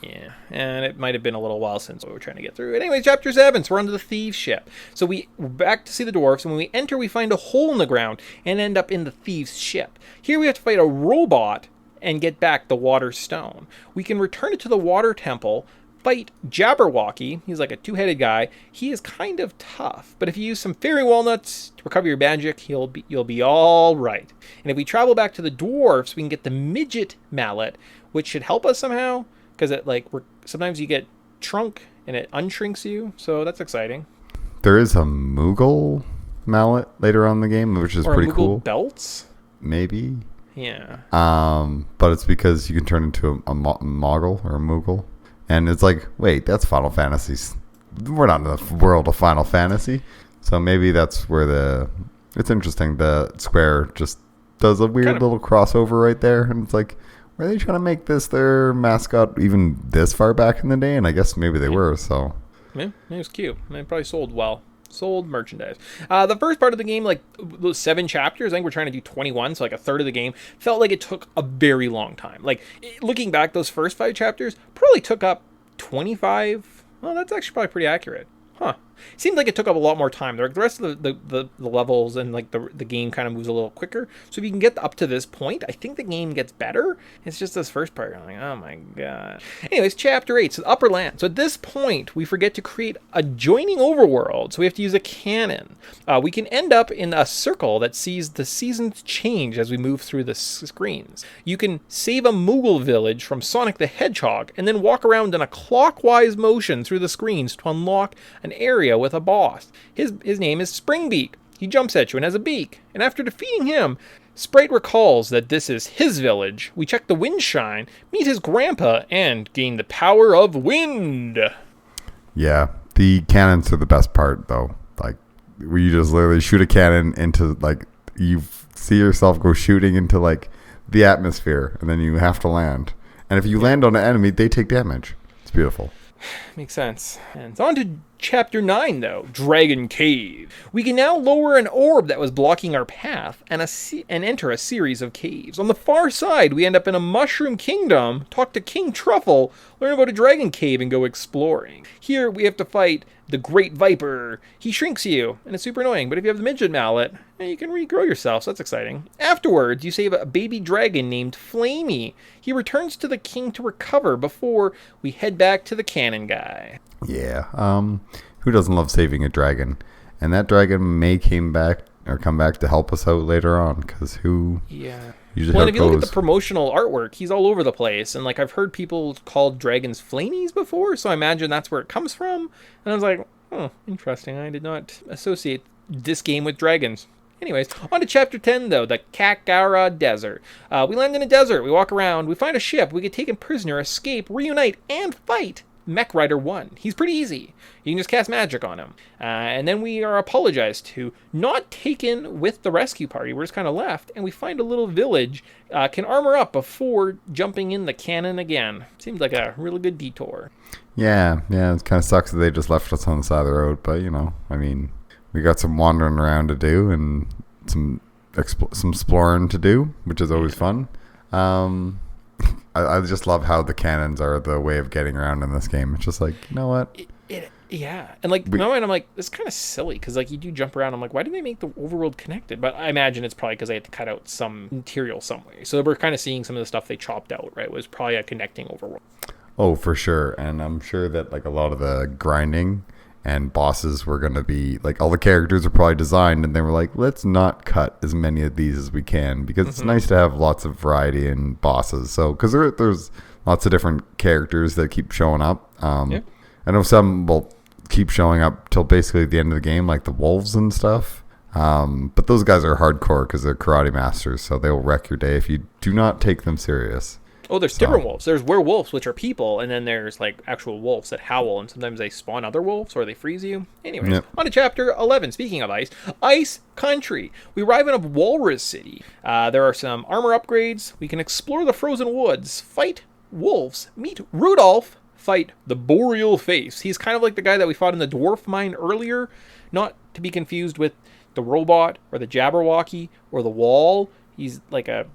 Yeah, and it might have been a little while since we were trying to get through. Anyway, chapter 7, so we're on to the thieves' ship. So we're back to see the dwarves, and when we enter, we find a hole in the ground and end up in the thieves' ship. Here we have to fight a robot and get back the water stone. We can return it to the water temple, fight Jabberwocky. He's like a 2-headed guy. He is kind of tough, but if you use some fairy walnuts to recover your magic, you'll be all right. And if we travel back to the dwarves, we can get the midget mallet, which should help us somehow, because it sometimes you get shrunk and it unshrinks you, so that's exciting. There is a Moogle mallet later on in the game, which is pretty Moogle cool. Belts? Maybe. Yeah. But it's because you can turn into a Moggle or a Moogle. And it's like, wait, that's Final Fantasy. We're not in the world of Final Fantasy. So maybe that's where it's interesting. The Square just does a weird little crossover right there. And it's like, were they trying to make this their mascot even this far back in the day? And I guess maybe they were, so. Yeah, it was cute. And it probably sold well. Sold merchandise. The first part of the game, like those 7 chapters, I think we're trying to do 21, so like a third of the game, felt like it took a very long time. Like, looking back, those first 5 chapters probably took up 25. Well, that's actually probably pretty accurate. Huh. Seemed like it took up a lot more time. The rest of the levels and like the game kind of moves a little quicker. So if you can get up to this point, I think the game gets better. It's just this first part. I'm like, oh my god. Anyways, chapter 8, so the upper land. So at this point, we forget to create adjoining overworld. So we have to use a cannon. We can end up in a circle that sees the seasons change as we move through the screens. You can save a Moogle village from Sonic the Hedgehog and then walk around in a clockwise motion through the screens to unlock an area with a boss. His name is Springbeak. He jumps at you and has a beak. And after defeating him, Sprite recalls that this is his village. We check the wind shine, meet his grandpa, and gain the power of wind. Yeah, the cannons are the best part, though. Like, where you just literally shoot a cannon into, like, you see yourself go shooting into, like, the atmosphere, and then you have to land. And if you land on an enemy, they take damage. It's beautiful. Makes sense. And it's on to Chapter 9, though, Dragon Cave. We can now lower an orb that was blocking our path and enter a series of caves. On the far side, we end up in a mushroom kingdom, talk to King Truffle, learn about a dragon cave, and go exploring. Here, we have to fight the Great Viper. He shrinks you, and it's super annoying, but if you have the midget mallet, you can regrow yourself, so that's exciting. Afterwards, you save a baby dragon named Flamey. He returns to the king to recover before we head back to the cannon guy. Yeah, who doesn't love saving a dragon? And that dragon may come back to help us out later on, because Yeah. usually Well, how and it if you look goes. at the promotional artwork, he's all over the place, and like I've heard people call dragons flamies before, so I imagine that's where it comes from. And I was like, oh, interesting. I did not associate this game with dragons. Anyways, on to Chapter 10, though, the Kakara Desert. We land in a desert, we walk around, we find a ship, we get taken prisoner, escape, reunite, and fight Mech Rider 1. He's pretty easy. You can just cast magic on him. And then we are apologized to, not taken with the rescue party. We're just kind of left, and we find a little village, can armor up before jumping in the cannon again. Seemed like a really good detour. Yeah, it kind of sucks that they just left us on the side of the road, but, I mean, we got some wandering around to do and some exploring to do, which is always fun. I just love how the cannons are the way of getting around in this game. It's just like, you know what? Yeah. And like, in my mind, I'm like, this is kind of silly because like you do jump around. I'm like, why did they make the overworld connected? But I imagine it's probably because they had to cut out some material some way. So we're kind of seeing some of the stuff they chopped out, right? It was probably a connecting overworld. Oh, for sure. And I'm sure that like a lot of the grinding and bosses were going to be like, all the characters are probably designed and they were like, let's not cut as many of these as we can, because it's nice to have lots of variety in bosses. So because there's lots of different characters that keep showing up. I know some will keep showing up till basically the end of the game, like the wolves and stuff, but those guys are hardcore because they're karate masters, so they'll wreck your day if you do not take them serious. Oh, there's different wolves. There's werewolves, which are people, and then there's like actual wolves that howl, and sometimes they spawn other wolves or they freeze you. Anyways, on to chapter 11. Speaking of ice country. We arrive in a walrus city. There are some armor upgrades. We can explore the frozen woods, fight wolves, meet Rudolph, fight the boreal face. He's kind of like the guy that we fought in the dwarf mine earlier, not to be confused with the robot or the Jabberwocky or the wall. He's like I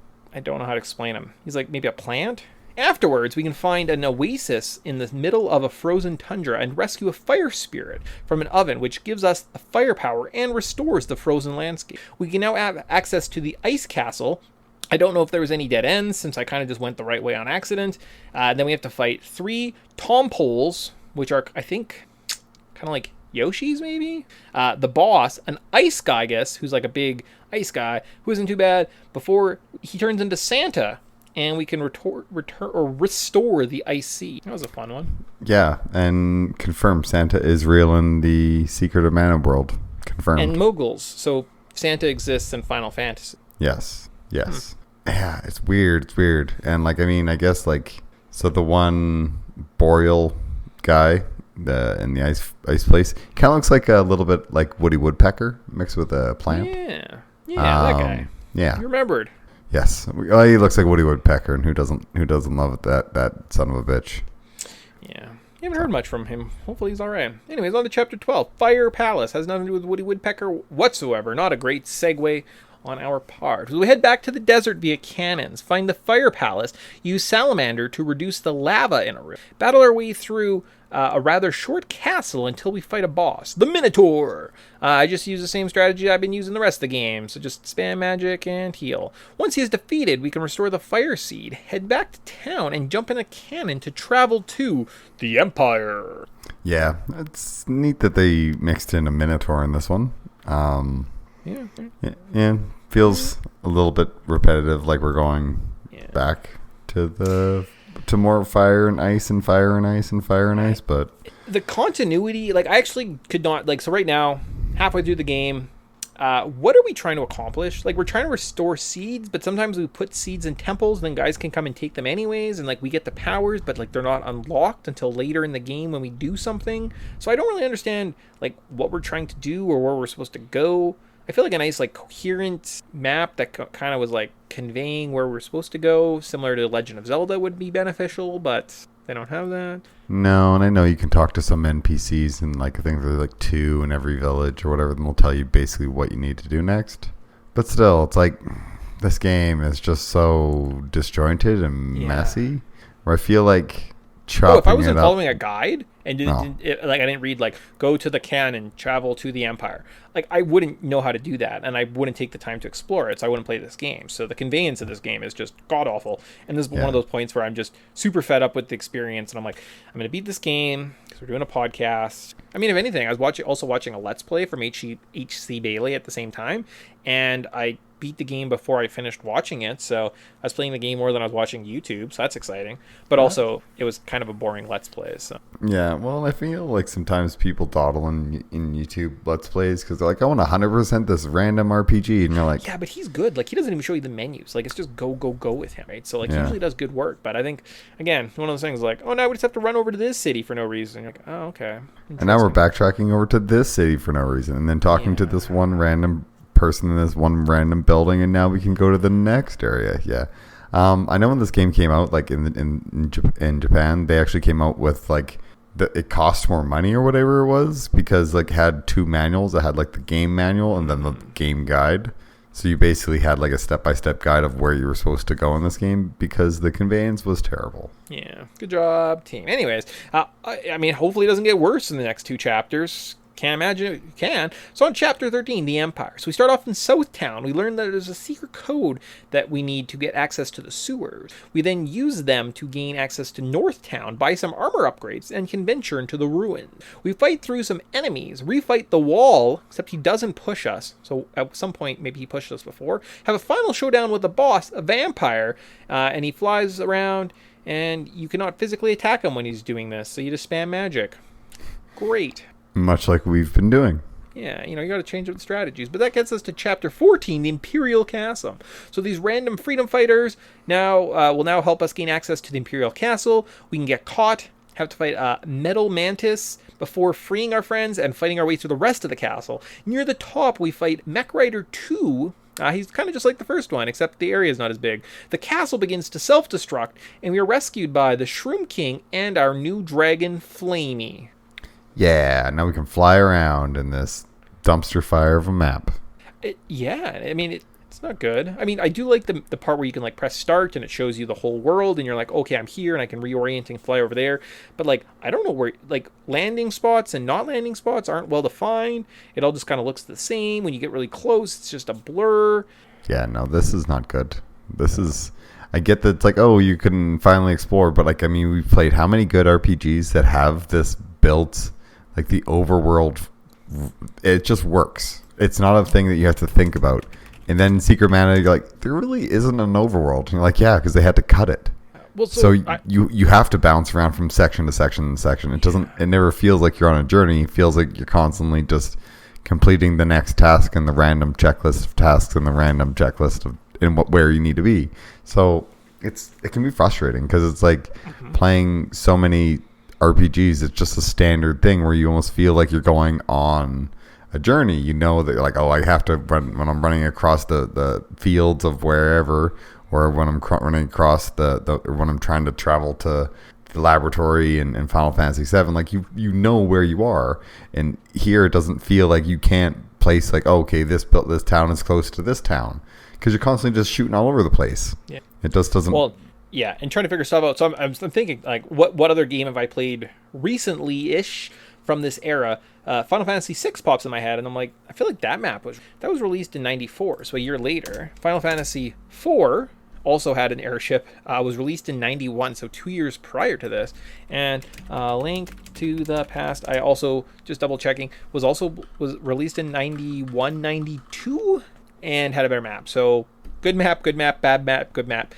don't know how to explain him. He's like maybe a plant. Afterwards, we can find an oasis in the middle of a frozen tundra and rescue a fire spirit from an oven, which gives us firepower and restores the frozen landscape. We can now have access to the ice castle. I don't know if there was any dead ends, since I kind of just went the right way on accident. Then we have to fight 3 tompoles, which are, I think, kind of like Yoshis, maybe? The boss, an ice guy, I guess, who's like a big ice guy, who isn't too bad, before he turns into Santa, and we can restore the ice sea. That was a fun one. Yeah, and confirm Santa is real in the Secret of Mana world. Confirmed. And moguls, so Santa exists in Final Fantasy. Yes. Yeah, it's weird. And like, I mean, I guess like, so the one boreal guy in the ice place kind of looks like a little bit like Woody Woodpecker mixed with a plant. Yeah, that guy. Yeah, you remembered. Yes, well, he looks like Woody Woodpecker, and who doesn't love that son of a bitch? Yeah, you haven't heard much from him. Hopefully he's all right. Anyways, on to chapter 12. Fire Palace has nothing to do with Woody Woodpecker whatsoever. Not a great segue on our part. So we head back to the desert via cannons, find the Fire Palace, use Salamander to reduce the lava in a room, battle our way through a rather short castle until we fight a boss, the Minotaur. I just use the same strategy I've been using the rest of the game, so just spam magic and heal. Once he is defeated, we can restore the Fire Seed, head back to town, and jump in a cannon to travel to the Empire. Yeah, it's neat that they mixed in a Minotaur in this one. Yeah, feels a little bit repetitive, like we're going back to more fire and ice and fire and ice and fire and ice, but the continuity, like I actually could not, like, so right now, halfway through the game, what are we trying to accomplish? Like, we're trying to restore seeds, but sometimes we put seeds in temples, then guys can come and take them anyways, and like we get the powers, but like they're not unlocked until later in the game when we do something. So I don't really understand like what we're trying to do or where we're supposed to go. I feel like a nice, like, coherent map that kind of was, like, conveying where we're supposed to go, similar to Legend of Zelda, would be beneficial, but they don't have that. No, and I know you can talk to some NPCs, and, like, I think there's, like, 2 in every village or whatever, and they'll tell you basically what you need to do next. But still, it's like, this game is just so disjointed and messy, where I feel like chopping if I wasn't it up, following a guide and I didn't read like go to the cannon, travel to the Empire, like I wouldn't know how to do that, and I wouldn't take the time to explore it, so I wouldn't play this game. So the conveyance of this game is just god awful, and this is one of those points where I'm just super fed up with the experience, and I'm like, I'm gonna beat this game because we're doing a podcast. I mean, if anything, I was also watching a Let's Play from HC Bailey at the same time, and I beat the game before I finished watching it, so I was playing the game more than I was watching YouTube, so that's exciting. But also, it was kind of a boring Let's Play. So yeah, well, I feel like sometimes people dawdle in YouTube Let's Plays because they're like, I want 100% this random RPG, and you're like, yeah, but he's good. Like, he doesn't even show you the menus. Like, it's just go with him, right? So like, he usually does good work. But I think, again, one of those things like, oh, now we just have to run over to this city for no reason. You're like, oh, okay. And now we're backtracking over to this city for no reason, and then talking to this one random person in this one random building, and now we can go to the next area. I know when this game came out, like in Japan, they actually came out with like it cost more money or whatever it was, because like had 2 manuals. It had like the game manual and then the game guide, so you basically had like a step-by-step guide of where you were supposed to go in this game, because the conveyance was terrible. Yeah, good job, team. Anyways, I mean, hopefully it doesn't get worse in the next 2 chapters. Can't imagine it can. So on chapter 13, the Empire. So we start off in Southtown. We learn that there's a secret code that we need to get access to the sewers. We then use them to gain access to Northtown, buy some armor upgrades, and can venture into the ruins. We fight through some enemies, refight the wall, except he doesn't push us. So at some point, maybe he pushed us before. Have a final showdown with the boss, a vampire, and he flies around, and you cannot physically attack him when he's doing this, so you just spam magic. Great. Much like we've been doing. Yeah, you got to change up the strategies. But that gets us to Chapter 14, the Imperial Castle. So these random freedom fighters now will now help us gain access to the Imperial Castle. We can get caught, have to fight a Metal Mantis before freeing our friends and fighting our way through the rest of the castle. Near the top, we fight Mech Rider 2. He's kind of just like the first one, except the area is not as big. The castle begins to self-destruct, and we are rescued by the Shroom King and our new dragon, Flamey. Yeah, now we can fly around in this dumpster fire of a map. It's not good. I mean, I do like the part where you can like press start and it shows you the whole world and you're like, okay, I'm here and I can reorient and fly over there. But like, I don't know where, like, landing spots and not landing spots aren't well defined. It all just kind of looks the same. When you get really close, it's just a blur. Yeah, no, this is not good. I get that it's like, oh, you can finally explore, but like, I mean, we've played how many good RPGs that have this built, like the overworld, it just works. It's not a thing that you have to think about. And then Secret Mana, you're like, there really isn't an overworld. And you're like, yeah, because they had to cut it. Well, you have to bounce around from section to section to section. It never feels like you're on a journey. It feels like you're constantly just completing the next task and the random checklist of tasks and the random checklist of where you need to be. So it can be frustrating because it's like playing so many RPGs. It's just a standard thing where you almost feel like you're going on a journey. You know that, like, oh, I have to run when I'm running across the fields of wherever, or when I'm running across or when I'm trying to travel to the laboratory in Final Fantasy VII. Like, you know where you are, and here it doesn't feel like you can't place, like, oh, okay, this town is close to this town, because you're constantly just shooting all over the place. Yeah, it just doesn't. Well, yeah, and trying to figure stuff out. So I'm thinking, like, what other game have I played recently-ish from this era? Final Fantasy VI pops in my head, and I'm like, I feel like that was released in '94, so a year later. Final Fantasy IV also had an airship, was released in '91, so 2 years prior to this. And Link to the Past, I also, just double checking, was released in '91, '92, and had a better map. So good map, bad map, good map.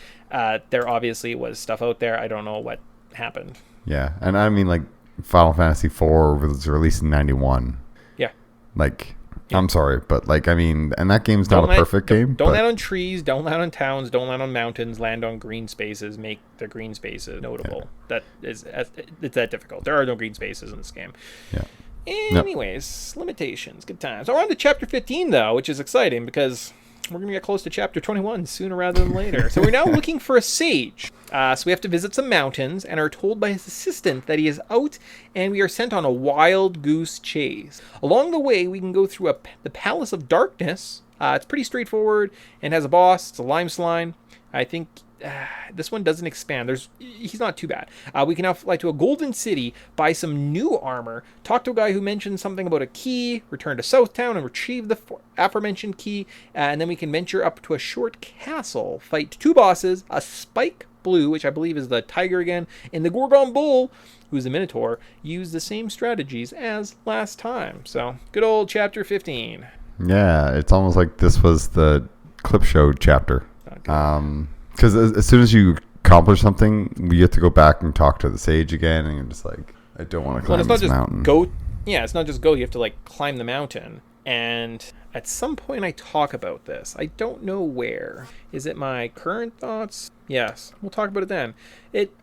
There obviously was stuff out there. I don't know what happened. Yeah, and I mean, like, Final Fantasy IV was released in '91. Yeah. Like, yeah. I'm sorry, but, like, I mean, and that game's not a perfect game. Don't land on trees, don't land on towns, don't land on mountains, land on green spaces, make the green spaces notable. Yeah. It's that difficult. There are no green spaces in this game. Yeah. Anyways, limitations, good times. So we're on to Chapter 15, though, which is exciting because we're going to get close to Chapter 21 sooner rather than later. So we're now looking for a sage. So we have to visit some mountains and are told by his assistant that he is out, and we are sent on a wild goose chase. Along the way, we can go through the Palace of Darkness. It's pretty straightforward and has a boss. It's a lime slime. I think this one doesn't expand. He's not too bad. We can now fly to a golden city, buy some new armor, talk to a guy who mentioned something about a key, return to Southtown and retrieve the aforementioned key, and then we can venture up to a short castle, fight two bosses, a Spike Blue, which I believe is the tiger again, and the Gorgon Bull, who's the Minotaur. Use the same strategies as last time. So, good old Chapter 15. Yeah, it's almost like this was the clip show chapter. Because as soon as you accomplish something, you have to go back and talk to the sage again, and you're just like, I don't want to climb this mountain. It's not just go. You have to, like, climb the mountain. And at some point I talk about this. I don't know where. Is it my current thoughts? Yes. We'll talk about it then.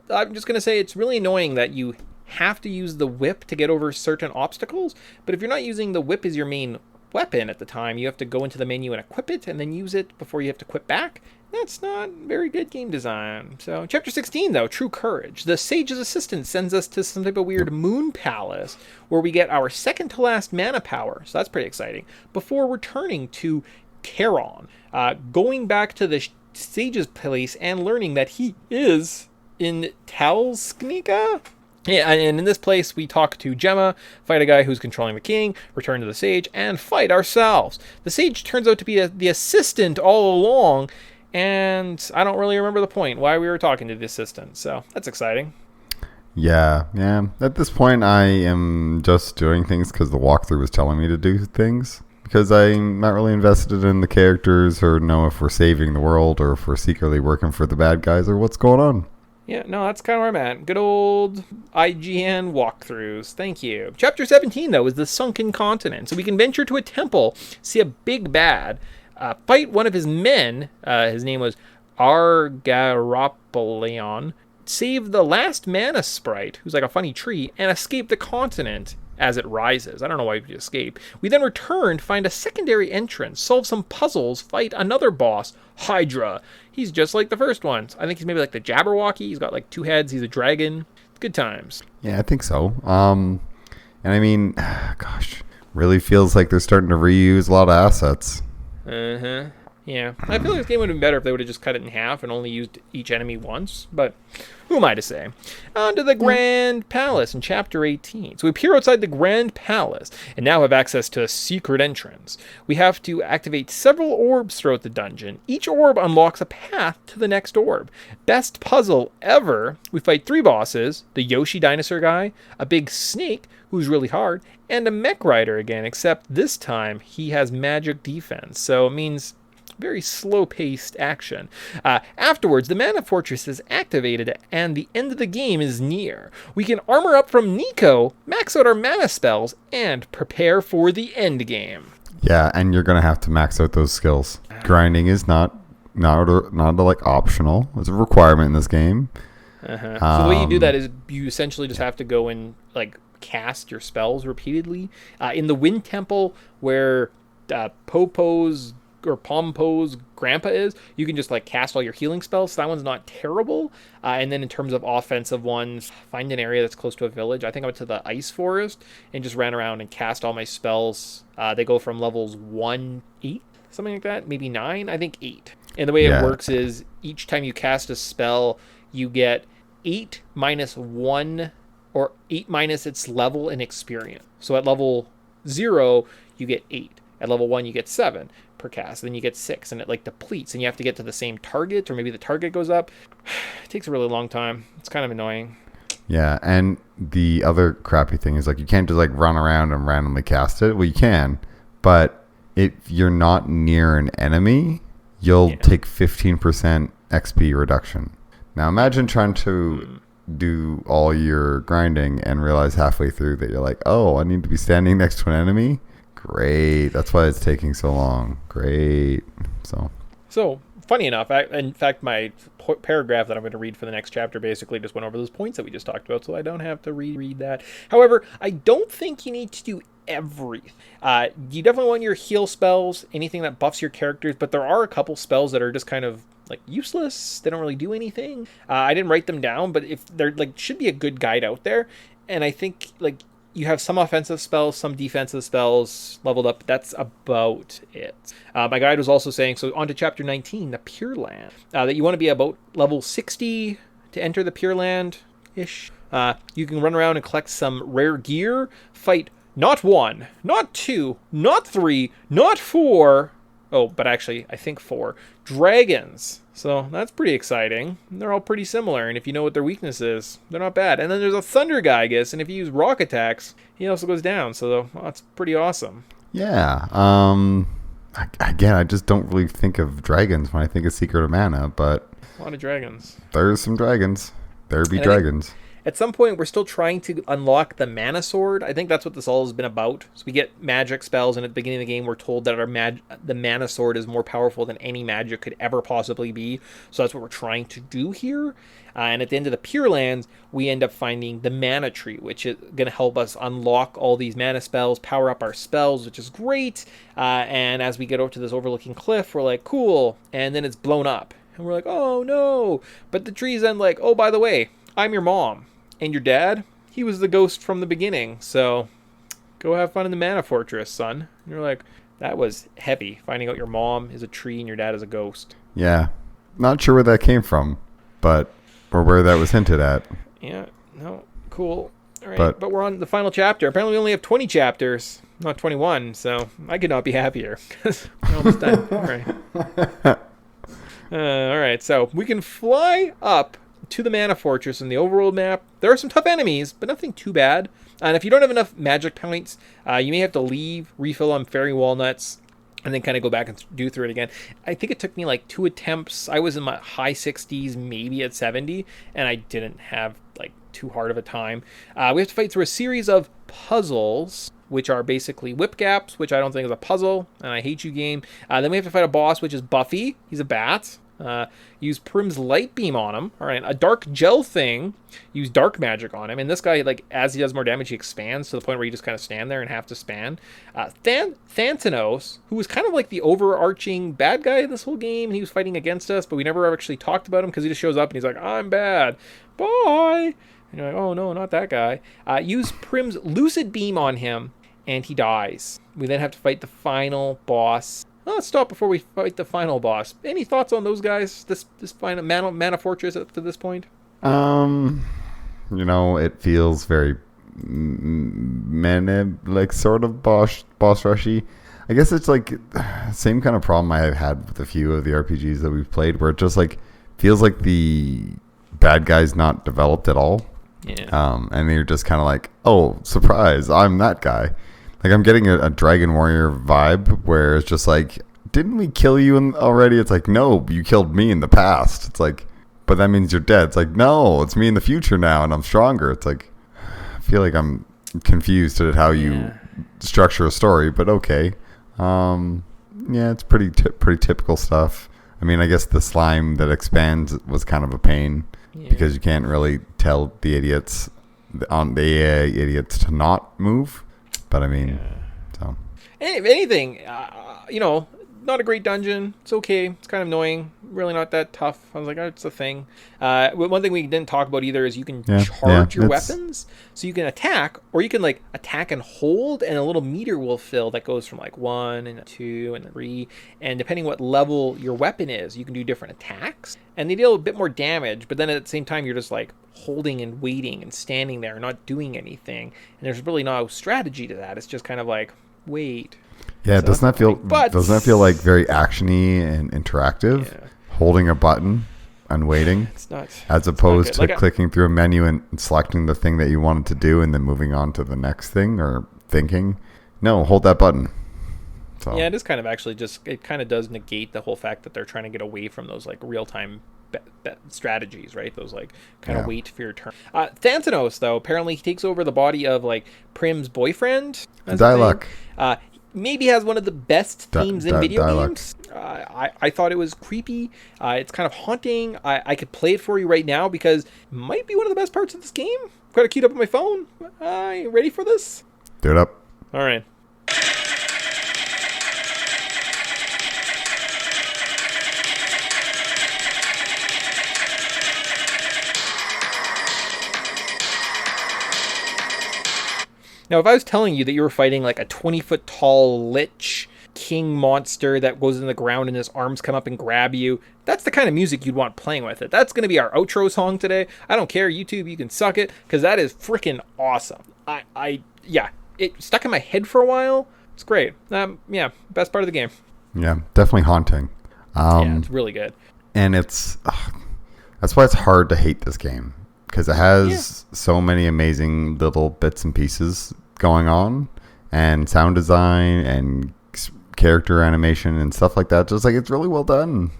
I'm just going to say it's really annoying that you have to use the whip to get over certain obstacles. But if you're not using the whip as your main weapon at the time, you have to go into the menu and equip it and then use it before you have to quit back. That's not very good game design. So, Chapter 16, though, True Courage. The sage's assistant sends us to some type of weird moon palace where we get our second to last mana power. So that's pretty exciting. Before returning to Charon, going back to the sage's place and learning that he is in Talsknika. Yeah, and in this place, we talk to Gemma, fight a guy who's controlling the king, return to the sage, and fight ourselves. The sage turns out to be the assistant all along, and I don't really remember the point, why we were talking to the assistant, so that's exciting. Yeah. At this point, I am just doing things because the walkthrough was telling me to do things, because I'm not really invested in the characters or know if we're saving the world or if we're secretly working for the bad guys or what's going on. Yeah, no, that's kind of where I'm at. Good old IGN walkthroughs. Thank you. Chapter 17, though, is the Sunken Continent. So we can venture to a temple, see a big bad, fight one of his men. His name was Argaropolion. Save the last mana sprite, who's like a funny tree, and escape the continent as it rises. I don't know why we escape. We then return, find a secondary entrance, solve some puzzles, fight another boss, Hydra. He's just like the first ones. I think he's maybe like the Jabberwocky. He's got like 2 heads. He's a dragon. Good times. Yeah, I think so. And I mean, gosh, really feels like they're starting to reuse a lot of assets. Uh-huh. Yeah. I feel like this game would have been better if they would have just cut it in half and only used each enemy once, but who am I to say? On to the Grand Palace in Chapter 18. So we appear outside the Grand Palace and now have access to a secret entrance. We have to activate several orbs throughout the dungeon. Each orb unlocks a path to the next orb. Best puzzle ever. We fight 3 bosses, the Yoshi dinosaur guy, a big snake who's really hard, and a mech rider again, except this time he has magic defense. So it means very slow-paced action. Afterwards, the Mana Fortress is activated and the end of the game is near. We can armor up from Nico, max out our mana spells, and prepare for the end game. Yeah, and you're going to have to max out those skills. Grinding is not like optional. It's a requirement in this game. Uh-huh. So the way you do that is you essentially just have to go and like cast your spells repeatedly. In the Wind Temple, where Pompo's grandpa is, you can just like cast all your healing spells. So that one's not terrible. And then in terms of offensive ones, find an area that's close to a village. I think I went to the Ice Forest and just ran around and cast all my spells. They go from levels 1, 8, something like that, maybe 9, I think 8. And the way it works is each time you cast a spell, you get 8 minus 1 or 8 minus its level in experience. So at level 0, you get 8. At level 1, you get 7 per cast. Then you get 6, and it like depletes, and you have to get to the same target, or maybe the target goes up. It takes a really long time. It's kind of annoying. Yeah, and the other crappy thing is like you can't just like run around and randomly cast it. Well, you can, but if you're not near an enemy, you'll take 15% XP reduction. Now imagine trying to do all your grinding and realize halfway through that you're like, oh, I need to be standing next to an enemy. Great. That's why it's taking so long. Great. So funny enough, in fact, my paragraph that I'm going to read for the next chapter basically just went over those points that we just talked about, so I don't have to reread that. However, I don't think you need to do everything. You definitely want your heal spells, anything that buffs your characters, but there are a couple spells that are just kind of like useless. They don't really do anything. I didn't write them down, but if there like should be a good guide out there, and I think like you have some offensive spells, some defensive spells leveled up. That's about it. My guide was also saying, so on to Chapter 19, the Pure Land, that you want to be about level 60 to enter the Pure Land-ish. You can run around and collect some rare gear, fight not 1, not 2, not 3, not 4, but actually, I think 4 dragons. So that's pretty exciting. They're all pretty similar, and if you know what their weakness is, they're not bad. And then there's a thunder guy, I guess, and if you use rock attacks, he also goes down. So that's pretty awesome. Yeah. Again, I just don't really think of dragons when I think of Secret of Mana, but a lot of dragons. There's some dragons. There be dragons. At some point, we're still trying to unlock the Mana Sword. I think that's what this all has been about. So we get magic spells, and at the beginning of the game, we're told that the Mana Sword is more powerful than any magic could ever possibly be. So that's what we're trying to do here. And at the end of the Pure Lands, we end up finding the Mana Tree, which is going to help us unlock all these mana spells, power up our spells, which is great. And as we get over to this overlooking cliff, we're like, cool. And then it's blown up. And we're like, oh, no. But the tree's then like, oh, by the way, I'm your mom. And your dad, he was the ghost from the beginning, so go have fun in the Mana Fortress, son. And you're like, that was heavy, finding out your mom is a tree and your dad is a ghost. Yeah. Not sure where that came from, or where that was hinted at. Yeah, no, cool. All right, but we're on the final chapter. Apparently we only have 20 chapters, not 21, so I could not be happier, because we're almost done. All right. All right, so we can fly up to the Mana Fortress in the overworld map. There are some tough enemies, but nothing too bad. And if you don't have enough magic points, you may have to leave, refill on fairy walnuts, and then kind of go back and do through it again. I think it took me like 2 attempts. I was in my high 60s, maybe at 70, and I didn't have like too hard of a time. We have to fight through a series of puzzles, which are basically whip gaps, which I don't think is a puzzle, and I hate you game. Then we have to fight a boss, which is Buffy. He's a bat. Use Prim's light beam on him. All right, a dark gel thing. Use dark magic on him. And this guy, like, as he does more damage, he expands to the point where you just kind of stand there and have to span. Thanatos, who was kind of like the overarching bad guy in this whole game. He was fighting against us, but we never actually talked about him because he just shows up and he's like, I'm bad. Bye. And you're like, oh no, not that guy. Use Prim's lucid beam on him, and he dies. We then have to fight the final boss. Let's stop before we fight the final boss. Any thoughts on those guys? This final Mana Fortress up to this point? It feels very like sort of boss rushy. I guess it's like same kind of problem I have had with a few of the RPGs that we've played, where it just like feels like the bad guy's not developed at all. Yeah. And you're just kind of like, oh, surprise, I'm that guy. Like, I'm getting a Dragon Warrior vibe where it's just like, didn't we kill you already? It's like, no, you killed me in the past. It's like, but that means you're dead. It's like, no, it's me in the future now, and I'm stronger. It's like, I feel like I'm confused at how you structure a story, but okay. It's pretty typical stuff. I mean, I guess the slime that expands was kind of a pain because you can't really tell the idiots to not move. But I mean, so. If anything, not a great dungeon. It's okay. It's kind of annoying. Really not that tough. I was like, it's a thing. One thing we didn't talk about either is you can charge your weapons. So you can attack, or you can like attack and hold, and a little meter will fill that goes from like 1 and 2 and 3. And depending what level your weapon is, you can do different attacks. And they deal a bit more damage, but then at the same time, you're just like holding and waiting and standing there, not doing anything. And there's really no strategy to that. It's just kind of like, wait. Yeah, so doesn't that feel like very actiony and interactive? Yeah. Holding a button and waiting, it's not, as opposed to clicking through a menu and selecting the thing that you wanted to do and then moving on to the next thing or thinking. No, hold that button. So. Yeah, it is kind of actually it kind of does negate the whole fact that they're trying to get away from those like real time strategies, right? Those like kind of wait for your turn. Thanatos, though, apparently he takes over the body of like Prim's boyfriend. Dialog. Maybe has one of the best themes in video games. I thought it was creepy. It's kind of haunting. I could play it for you right now because it might be one of the best parts of this game. I've got it queued up on my phone. You ready for this? Do it up. All right. Now, if I was telling you that you were fighting like a 20-foot tall lich king monster that goes in the ground and his arms come up and grab you, that's the kind of music you'd want playing with it. That's going to be our outro song today. I don't care, YouTube, you can suck it, because that is freaking awesome. It stuck in my head for a while. It's great. Best part of the game. Yeah, definitely haunting. It's really good. And that's why it's hard to hate this game. Because it has so many amazing little bits and pieces going on, and sound design and character animation and stuff like that. Just like, it's really well done.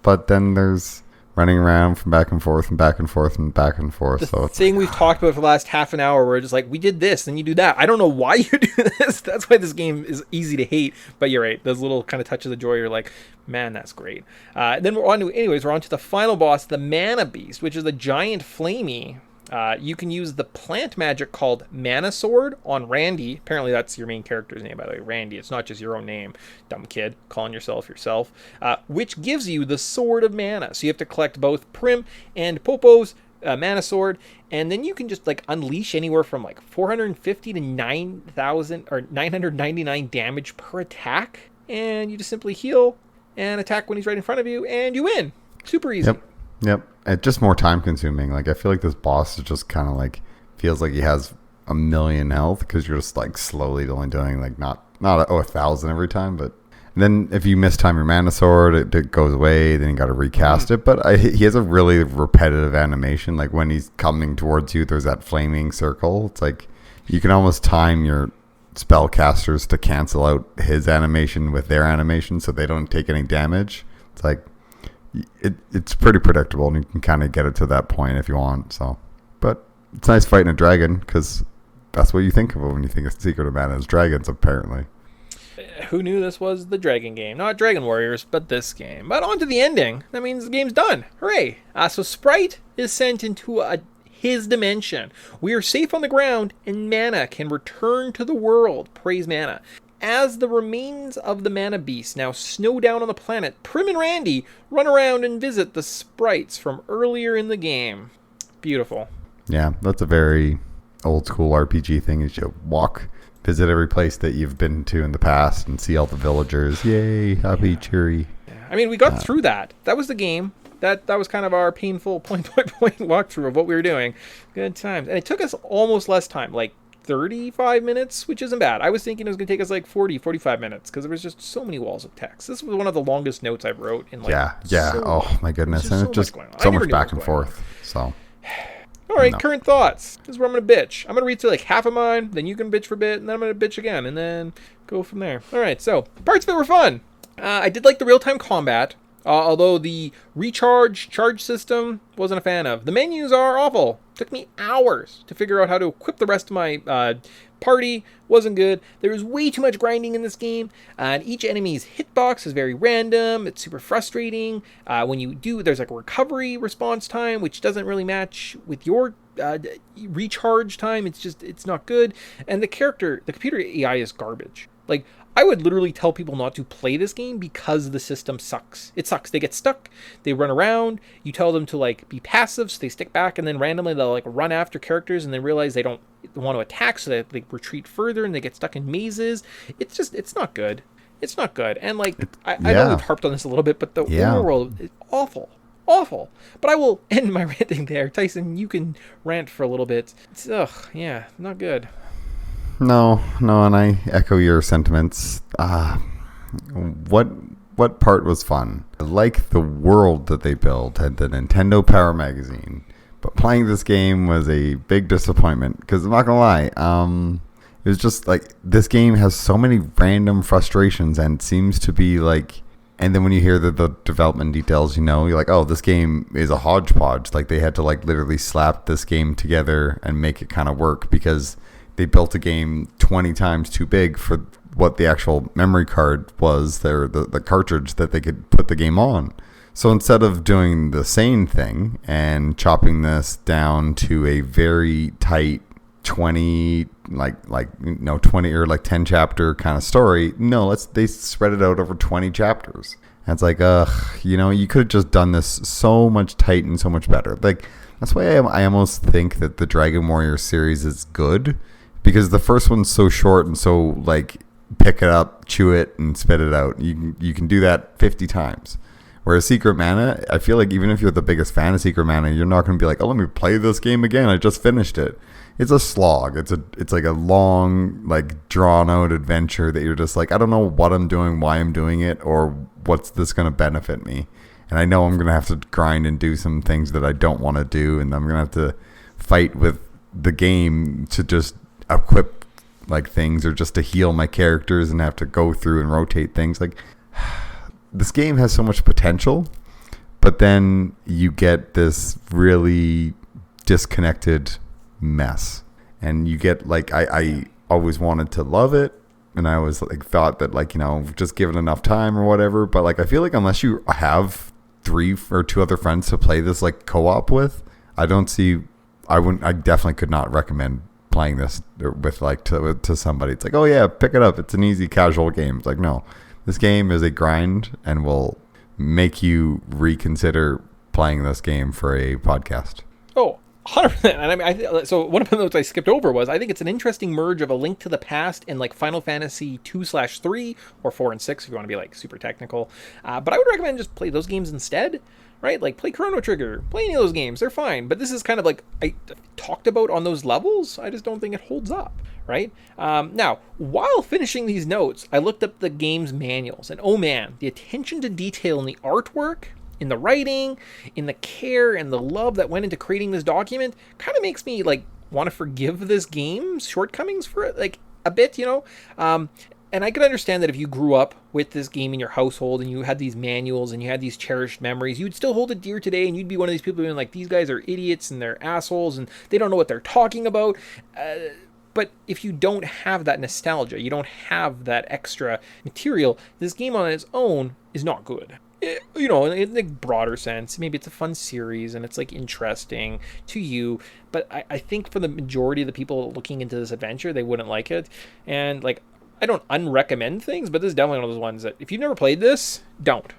But then there's running around from back and forth and back and forth and back and forth. The thing we've talked about for the last half an hour, where it's just like, we did this, then you do that. I don't know why you do this. That's why this game is easy to hate. But you're right. Those little kind of touches of joy, you're like, man, that's great. Then we're on to the final boss, the Mana Beast, which is the giant flamey. You can use the plant magic called Mana Sword on Randy. Apparently that's your main character's name, by the way, Randy. It's not just your own name, dumb kid, calling yourself, which gives you the Sword of Mana. So you have to collect both Prim and Popo's Mana Sword, and then you can just like unleash anywhere from like 450 to 9,000 or 999 damage per attack, and you just simply heal and attack when he's right in front of you, and you win. Super easy. Yep. It's just more time consuming. Like, I feel like this boss is just kind of like, feels like he has 1,000,000 health, because you're just like slowly only doing like not 1,000 every time, but then if you miss time your Mana Sword, it goes away, then you got to recast it. But he has a really repetitive animation. Like, when he's coming towards you, there's that flaming circle. It's like you can almost time your spellcasters to cancel out his animation with their animation so they don't take any damage. It's like it's pretty predictable, and you can kind of get it to that point if you want. So, but it's nice fighting a dragon, because that's what you think of when you think of Secret of Mana is dragons, apparently. Who knew this was the dragon game? Not Dragon Warriors, but this game. But on to the ending. That means the game's done. Hooray! So Sprite is sent into his dimension. We are safe on the ground, and Mana can return to the world. Praise Mana. As the remains of the Mana Beast now snow down on the planet, Prim and Randy run around and visit the sprites from earlier in the game. Beautiful. Yeah, that's a very old school RPG thing. Is you visit every place that you've been to in the past and see all the villagers. Yay, happy, cheery. Yeah. I mean, we got through that. That was the game. That was kind of our painful point walkthrough of what we were doing. Good times. And it took us almost less time, like 35 minutes, which isn't bad. I was thinking it was going to take us like 45 minutes, because there was just so many walls of text. This was one of the longest notes I've wrote in like... Yeah. Oh, my goodness. And it's just so much back and forth. So... All right, current thoughts. This is where I'm going to bitch. I'm going to read through like half of mine, then you can bitch for a bit, and then I'm going to bitch again, and then go from there. All right, so parts of it were fun. I did like the real-time combat, although the charge system wasn't a fan of. The menus are awful. Took me hours to figure out how to equip the rest of my party. Wasn't good. There was way too much grinding in this game, and each enemy's hitbox is very random. It's super frustrating. When you do, there's like a recovery response time, which doesn't really match with your recharge time. It's not good. And the computer AI is garbage. Like, I would literally tell people not to play this game because the system sucks. It sucks. They get stuck. They run around. You tell them to like be passive, so they stick back, and then randomly they'll like run after characters, and then realize they don't want to attack, so they retreat further, and they get stuck in mazes. It's not good. It's not good. And like I know we've harped on this a little bit, but the overworld is awful. Awful. But I will end my ranting there. Tyson, you can rant for a little bit. Not good. No, and I echo your sentiments. What part was fun? I like the world that they built and the Nintendo Power Magazine, but playing this game was a big disappointment, because I'm not gonna lie, it was just like, this game has so many random frustrations, and seems to be like, and then when you hear the development details, you're like, oh, this game is a hodgepodge. Like, they had to like literally slap this game together and make it kind of work, because they built a game 20 times too big for what the actual memory card was, the cartridge that they could put the game on. So instead of doing the sane thing and chopping this down to a very tight 20 or like 10 chapter kind of story, they spread it out over 20 chapters. And it's like, you could have just done this so much tight and so much better. Like, that's why I almost think that the Dragon Warrior series is good, because the first one's so short and so like, pick it up, chew it, and spit it out. You can do that 50 times. Whereas Secret Mana, I feel like even if you're the biggest fan of Secret Mana, you're not going to be like, oh, let me play this game again. I just finished it. It's a slog. It's like a long, like, drawn out adventure that you're just like, I don't know what I'm doing, why I'm doing it, or what's this going to benefit me. And I know I'm going to have to grind and do some things that I don't want to do, and I'm going to have to fight with the game to just equip like things, or just to heal my characters and have to go through and rotate things. Like, this game has so much potential, but then you get this really disconnected mess, and you get like, I always wanted to love it, and I always like thought that, like, just give it enough time or whatever, but like, I feel like unless you have 3 or 2 other friends to play this like co-op with, I definitely could not recommend playing this with like to somebody. It's like, oh yeah, pick it up, it's an easy casual game. It's like, no, this game is a grind and will make you reconsider playing this game for a podcast. Oh, 100%. And I mean, so one of the notes I skipped over was, I think it's an interesting merge of A Link to the Past and like Final Fantasy 2/3 or 4 and 6 if you want to be like super technical. But I would recommend just play those games instead. Right? Like, play Chrono Trigger, play any of those games, they're fine. But this is kind of like, I talked about on those levels, I just don't think it holds up, right? Now, while finishing these notes, I looked up the game's manuals, and oh man, the attention to detail in the artwork, in the writing, in the care and the love that went into creating this document kind of makes me like want to forgive this game's shortcomings for it. Like, a bit, and I can understand that if you grew up with this game in your household and you had these manuals and you had these cherished memories, you'd still hold it dear today, and you'd be one of these people being like, these guys are idiots and they're assholes and they don't know what they're talking about. But if you don't have that nostalgia, you don't have that extra material, this game on its own is not good. In the broader sense, maybe it's a fun series and it's like interesting to you, but I think for the majority of the people looking into this adventure, they wouldn't like it. And like, I don't unrecommend things, but this is definitely one of those ones that if you've never played this, don't.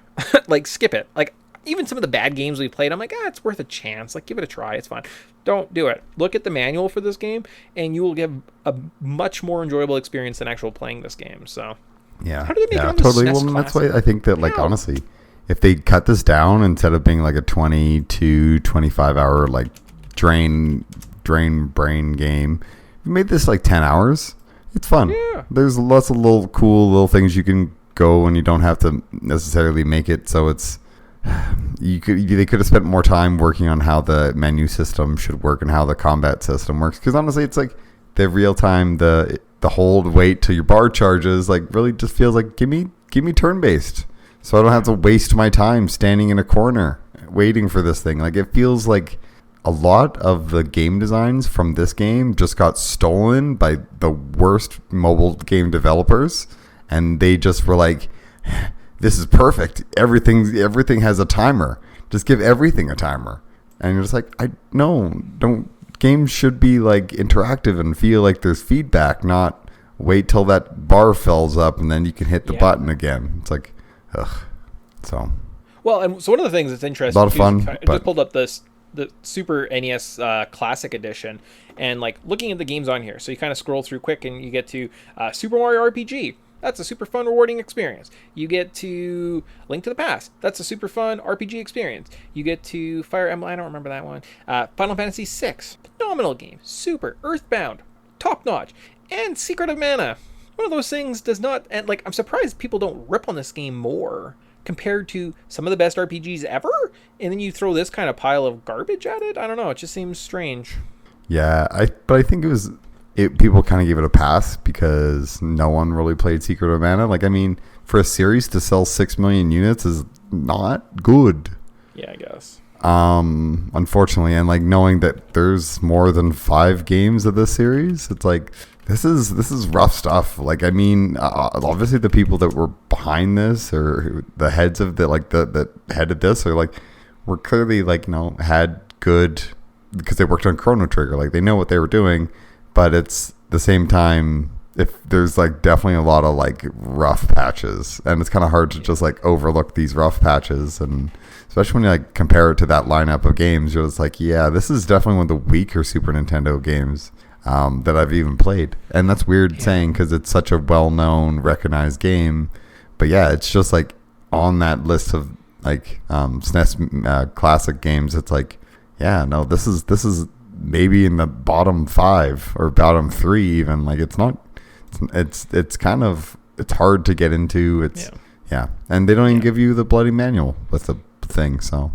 Like, skip it. Like, even some of the bad games we played, I'm like, it's worth a chance. Like, give it a try. It's fun. Don't do it. Look at the manual for this game, and you will get a much more enjoyable experience than actual playing this game. So, yeah. How do they make it on totally. the SNES Well, that's Classic? why I think that, like, honestly, if they cut this down instead of being like a 20 to 25 hour, like, drain brain game, you made this like 10 hours. It's fun. Yeah. There's lots of little cool little things you can go, and you don't have to necessarily make it so it's they could have spent more time working on how the menu system should work and how the combat system works, because honestly it's like the real time, the hold wait till your bar charges, like, really just feels like give me turn based, so I don't have to waste my time standing in a corner waiting for this thing. Like, it feels like a lot of the game designs from this game just got stolen by the worst mobile game developers, and they just were like, this is perfect. Everything has a timer. Just give everything a timer. And you're just like, games should be like interactive and feel like there's feedback, not wait till that bar fills up and then you can hit the button again. It's like, ugh. So. Well, and so one of the things that's interesting, a lot of fun. I just pulled up the Super NES Classic Edition, and like looking at the games on here, so you kind of scroll through quick and you get to Super Mario RPG. That's a super fun, rewarding experience. You get to Link to the Past. That's a super fun RPG experience. You get to Fire Emblem. I don't remember that one. Final Fantasy VI. Phenomenal game. Super. Earthbound. Top notch. And Secret of Mana. One of those things does not... And like, I'm surprised people don't rip on this game more compared to some of the best RPGs ever. And then you throw this kind of pile of garbage at it. I don't know. It just seems strange. Yeah, but I think people kind of gave it a pass because no one really played Secret of Mana. Like, I mean, for a series to sell 6 million units is not good. Yeah, I guess. Unfortunately, and like knowing that there's more than 5 games of this series, it's like this is rough stuff. Like, I mean, obviously the people that were behind this, or the heads of the headed this, are like, were clearly like, had good, because they worked on Chrono Trigger. Like, they know what they were doing. But it's the same time, if there's like definitely a lot of like rough patches, and it's kind of hard to just like overlook these rough patches, and especially when you like compare it to that lineup of games, you're just like, yeah, this is definitely one of the weaker Super Nintendo games that I've even played. And that's weird saying because it's such a well-known, recognized game, but yeah, it's just like on that list of like SNES classic games. It's like, yeah, no, this is maybe in the bottom 5 or bottom 3 even. Like, it's not, it's kind of, it's hard to get into. And they don't even give you the bloody manual with the thing. So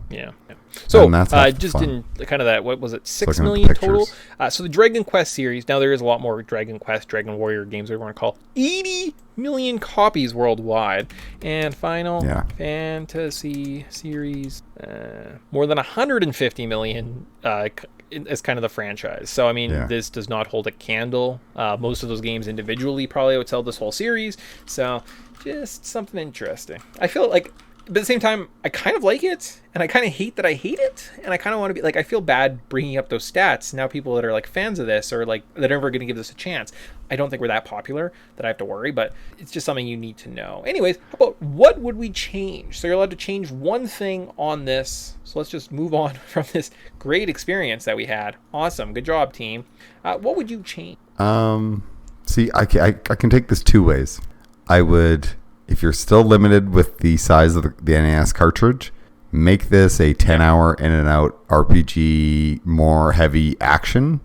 so that's just fun. in kind of that, what was it, 6 Looking at million the total? pictures. So the Dragon Quest series, now there is a lot more Dragon Quest, Dragon Warrior games, whatever you want to call, 80 million copies worldwide. And Final Fantasy series, more than 150 million as kind of the franchise. So, I mean, this does not hold a candle. Most of those games individually probably would sell this whole series. So, just something interesting. I feel like, but at the same time, I kind of like it, and I kind of hate that I hate it, and I kind of want to be like, I feel bad bringing up those stats. Now people that are like fans of this, or like that are never going to give this a chance, I don't think we're that popular that I have to worry, but it's just something you need to know. Anyways, how about what would we change? So you're allowed to change one thing on this. So let's just move on from this great experience that we had. Awesome. Good job, team. What would you change? See, I can take this 2 ways. I would, if you're still limited with the size of the NES cartridge, make this a 10-hour in and out RPG, more heavy action,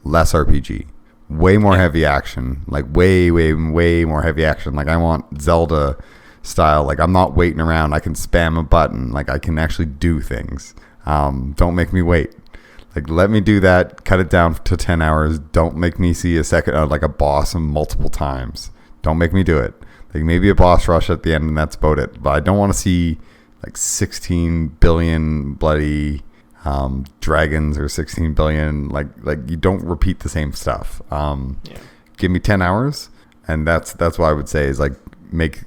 less RPG. Way more heavy action, like way more heavy action. Like, I want Zelda style. Like, I'm not waiting around. I can spam a button. Like, I can actually do things. Don't make me wait. Like, let me do that. Cut it down to 10 hours. Don't make me see a second, like a boss multiple times. Don't make me do it. Like, maybe a boss rush at the end, and that's about it. But I don't want to see like 16 billion bloody dragons or 16 billion. Like you don't repeat the same stuff. Give me 10 hours, and that's what I would say is like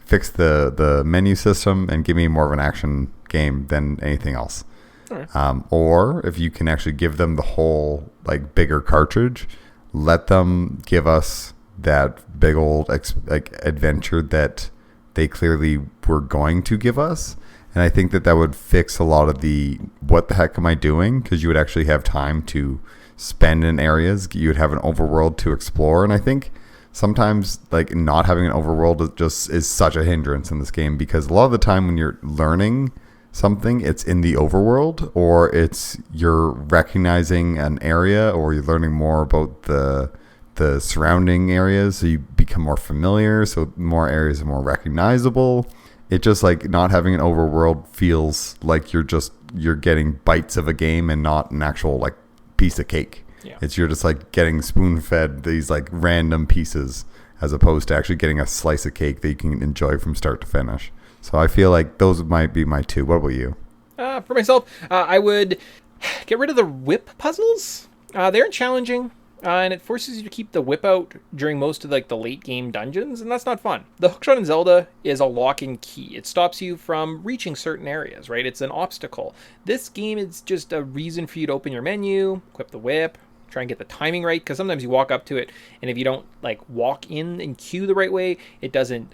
fix the menu system and give me more of an action game than anything else. Right. Or if you can actually give them the whole like bigger cartridge, let them give us that big old adventure that they clearly were going to give us. And I think that would fix a lot of the what the heck am I doing, because you would actually have time to spend in areas. You would have an overworld to explore. And I think sometimes like not having an overworld just is such a hindrance in this game, because a lot of the time when you're learning something, it's in the overworld, or it's you're recognizing an area, or you're learning more about the surrounding areas, so you become more familiar, so more areas are more recognizable. It just like not having an overworld feels like you're getting bites of a game and not an actual like piece of cake. Yeah. It's you're just like getting spoon fed these like random pieces, as opposed to actually getting a slice of cake that you can enjoy from start to finish. So I feel like those might be my two. What about you? For myself, I would get rid of the whip puzzles. They're challenging, and it forces you to keep the whip out during most of like the late game dungeons, and that's not fun. The hookshot in Zelda is a lock and key. It stops you from reaching certain areas, right? It's an obstacle. This game is just a reason for you to open your menu, equip the whip, try and get the timing right, because sometimes you walk up to it, and if you don't like walk in and queue the right way, it doesn't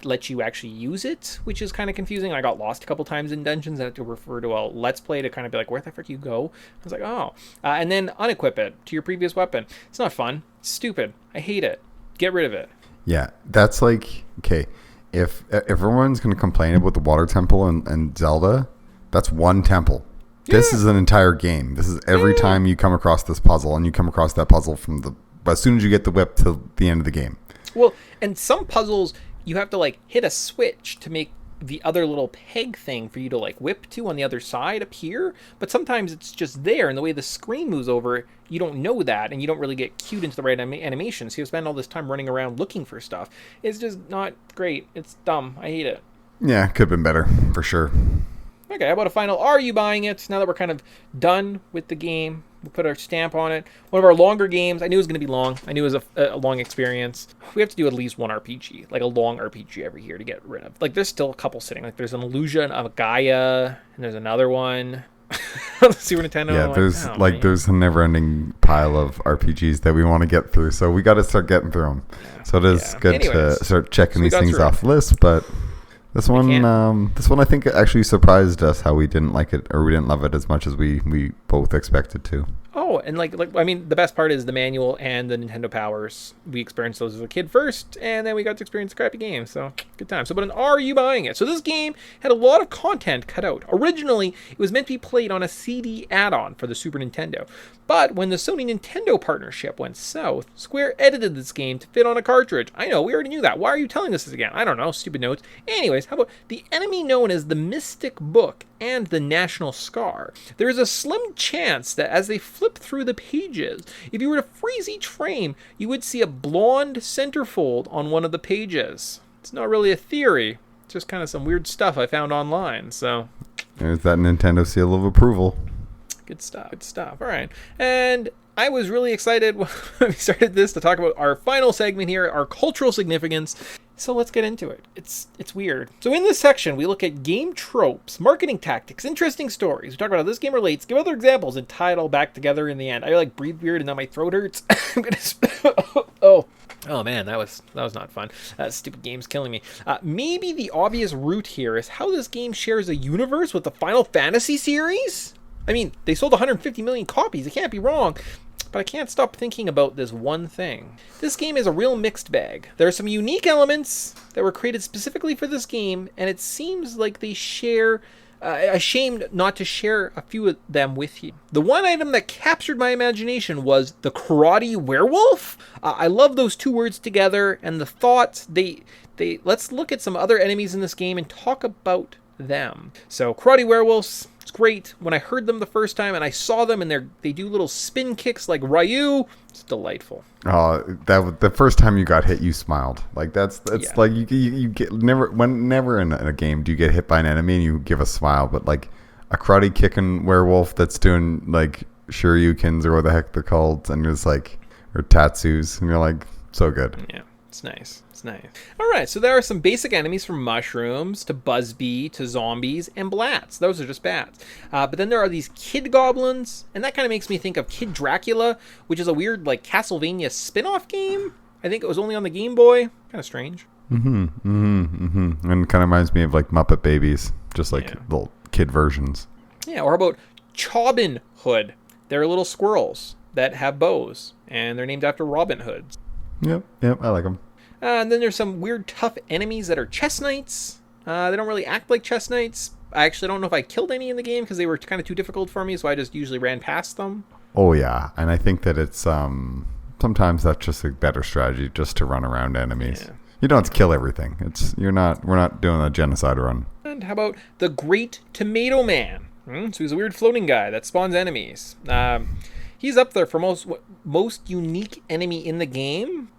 let you actually use it, which is kind of confusing. I got lost a couple times in dungeons. I had to refer to a let's play to kind of be like, where the frick you go? I was like, oh. And then unequip it to your previous weapon. It's not fun. It's stupid. I hate it. Get rid of it. Yeah, that's like, okay, if everyone's going to complain about the water temple and Zelda, that's one temple. This is an entire game. This is every time you come across this puzzle, and you come across that puzzle as soon as you get the whip to the end of the game. Well, and some puzzles you have to like hit a switch to make the other little peg thing for you to like whip to on the other side appear, but sometimes it's just there, and the way the screen moves over, you don't know that, and you don't really get cued into the right animation, so you spend all this time running around looking for stuff. It's just not great. It's dumb. I hate it. Yeah, could have been better, for sure. Okay, how about a final, are you buying it? Now that we're kind of done with the game, we'll put our stamp on it. One of our longer games. I knew it was going to be long. I knew it was a long experience. We have to do at least one RPG, like a long RPG every year to get rid of. Like, there's still a couple sitting. Like, there's an Illusion of a Gaia, and there's another one. Super Nintendo. Yeah, there's a never-ending pile of RPGs that we want to get through, so we got to start getting through them. Yeah. So it is good to start checking these things off the list, but... This one I think actually surprised us how we didn't like it, or we didn't love it as much as we both expected to. Oh, and like I mean, the best part is the manual and the Nintendo Powers. We experienced those as a kid first, and then we got to experience the crappy game. So good time. So, but are you buying it? So this game had a lot of content cut out. Originally, it was meant to be played on a CD add-on for the Super Nintendo. But when the Sony Nintendo partnership went south, Square edited this game to fit on a cartridge. I know, we already knew that. Why are you telling us this again? I don't know, stupid notes. Anyways, how about the enemy known as the Mystic Book and the National Scar? There is a slim chance that as they flip through the pages, if you were to freeze each frame, you would see a blonde centerfold on one of the pages. It's not really a theory. It's just kind of some weird stuff I found online, so... There's that Nintendo seal of approval. Good stuff. Good stuff. All right. And I was really excited when we started this to talk about our final segment here, our cultural significance. So let's get into it. It's weird. So in this section, we look at game tropes, marketing tactics, interesting stories. We talk about how this game relates, give other examples, and tie it all back together in the end. I like breathe weird, and now my throat hurts. I'm gonna. Oh man, that was not fun. That stupid game's killing me. Maybe the obvious route here is how this game shares a universe with the Final Fantasy series. I mean, they sold 150 million copies. It can't be wrong. But I can't stop thinking about this one thing. This game is a real mixed bag. There are some unique elements that were created specifically for this game, and it seems like they share... ashamed not to share a few of them with you. The one item that captured my imagination was the karate werewolf. I love those two words together, and the thoughts, let's look at some other enemies in this game and talk about them. So Karate Werewolves, it's great. When I heard them the first time and I saw them and they do little spin kicks like Ryu, it's delightful. Oh, the first time you got hit, you smiled. Like that's like you get never in a game do you get hit by an enemy and you give a smile, but like a karate kicking werewolf that's doing like Shoryukens or what the heck they're called, and it's like, or tatsus, and you're like, so good. Yeah, it's nice. It's nice. All right, so there are some basic enemies from mushrooms to buzzbee to zombies and blats. Those are just bats. But then there are these kid goblins, and that kind of makes me think of Kid Dracula, which is a weird like Castlevania spin-off game. I think it was only on the Game Boy. Kind of strange. And kind of reminds me of like Muppet Babies, just like little kid versions. Yeah, or how about Chobin Hood? They're little squirrels that have bows, and they're named after Robin Hoods. Yep, I like them. And then there's some weird tough enemies that are chess knights. They don't really act like chess knights. I actually don't know if I killed any in the game because they were kind of too difficult for me, so I just usually ran past them. Oh yeah, and I think that it's sometimes that's just a better strategy, just to run around enemies. Yeah. You don't have to kill everything. We're not doing a genocide run. And how about the Great Tomato Man? So he's a weird floating guy that spawns enemies. He's up there for most unique enemy in the game.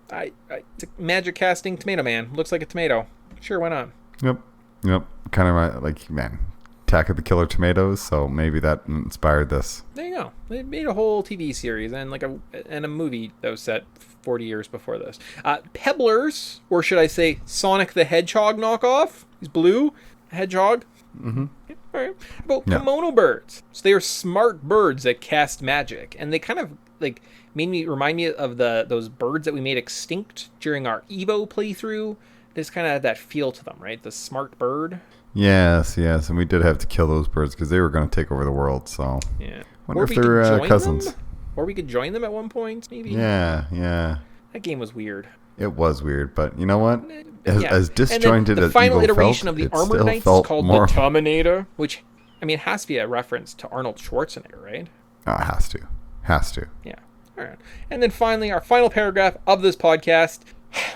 Magic casting Tomato Man. Looks like a tomato. Sure, why not? Yep. Kind of like, man, Attack of the Killer Tomatoes, so maybe that inspired this. There you go. They made a whole TV series and a movie that was set 40 years before this. Pebblers, or should I say Sonic the Hedgehog knockoff. He's blue. Hedgehog. Mm-hmm. Yeah, all right. About kimono birds. So they are smart birds that cast magic, and they kind of like remind me of those birds that we made extinct during our Evo playthrough. There's kind of that feel to them, right? The smart bird. Yes, and we did have to kill those birds because they were going to take over the world. So yeah, wonder if they're cousins. Or we could join them at one point, maybe. Yeah. That game was weird. It was weird, but you know what? As disjointed as the final Evo iteration felt, of the it Armored still Knights is felt called more... the Terminator, which, I mean, it has to be a reference to Arnold Schwarzenegger, right? It has to. Yeah. All right. And then finally, our final paragraph of this podcast,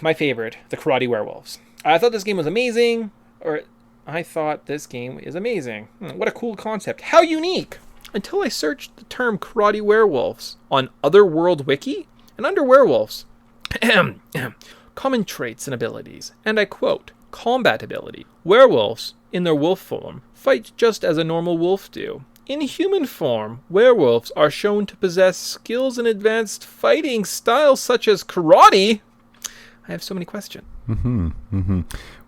my favorite, the Karate Werewolves. I thought this game was amazing, What a cool concept. How unique! Until I searched the term Karate Werewolves on Otherworld Wiki, and under werewolves, common traits and abilities, and I quote, combat ability. Werewolves, in their wolf form, fight just as a normal wolf do. In human form, werewolves are shown to possess skills in advanced fighting styles such as karate. I have so many questions.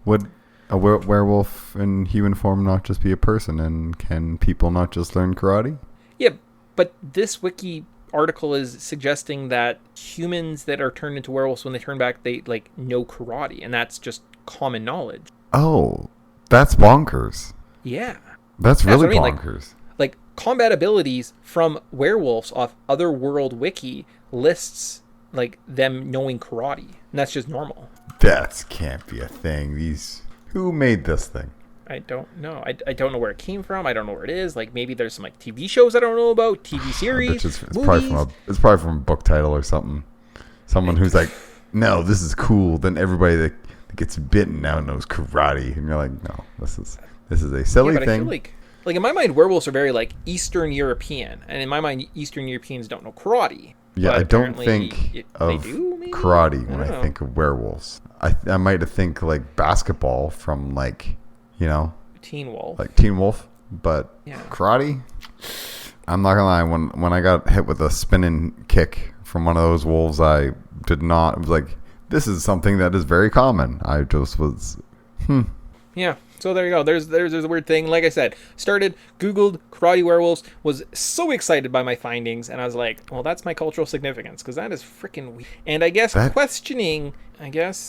Would a werewolf in human form not just be a person, and can people not just learn karate? Yeah, but this wiki article is suggesting that humans that are turned into werewolves, when they turn back, they know karate, and that's just common knowledge. Oh, that's bonkers. Yeah, that's really bonkers. Like combat abilities from werewolves off Otherworld Wiki lists them knowing karate, and that's just normal. That can't be a thing. Who made this thing? I don't know. I don't know where it came from. I don't know where it is. Maybe there's some TV shows I don't know about, TV series, it's probably from a book title or something. Someone who's like, no, this is cool. Then everybody that gets bitten now knows karate, and you're like, no, this is a silly thing. I feel like in my mind, werewolves are very Eastern European, and in my mind, Eastern Europeans don't know karate. Yeah, I don't think of karate when I think of werewolves. I might have think basketball from Teen Wolf. Teen Wolf, but karate. I'm not gonna lie. When I got hit with a spinning kick from one of those wolves, I did not. It was like, this is something that is very common. I just was. Yeah. So there you go. There's a weird thing. Like I said, Googled karate werewolves, was so excited by my findings, and I was like, well, that's my cultural significance, because that is freaking weird. And I guess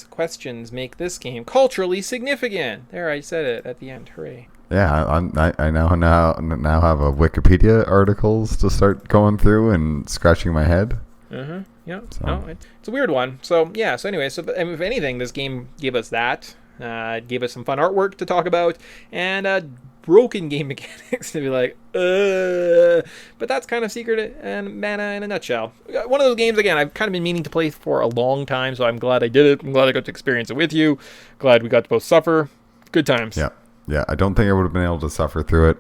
questions make this game culturally significant. There, I said it at the end. Hooray. Yeah, I now have a Wikipedia articles to start going through and scratching my head. Yeah. So. No, it's a weird one. So yeah. So anyway, if anything, this game gave us that. It gave us some fun artwork to talk about, and broken game mechanics to be like, but that's kind of Secret and Mana in a nutshell. One of those games, again, I've kind of been meaning to play for a long time, so I'm glad I did it. I'm glad I got to experience it with you. Glad we got to both suffer. Good times. Yeah. Yeah, I don't think I would have been able to suffer through it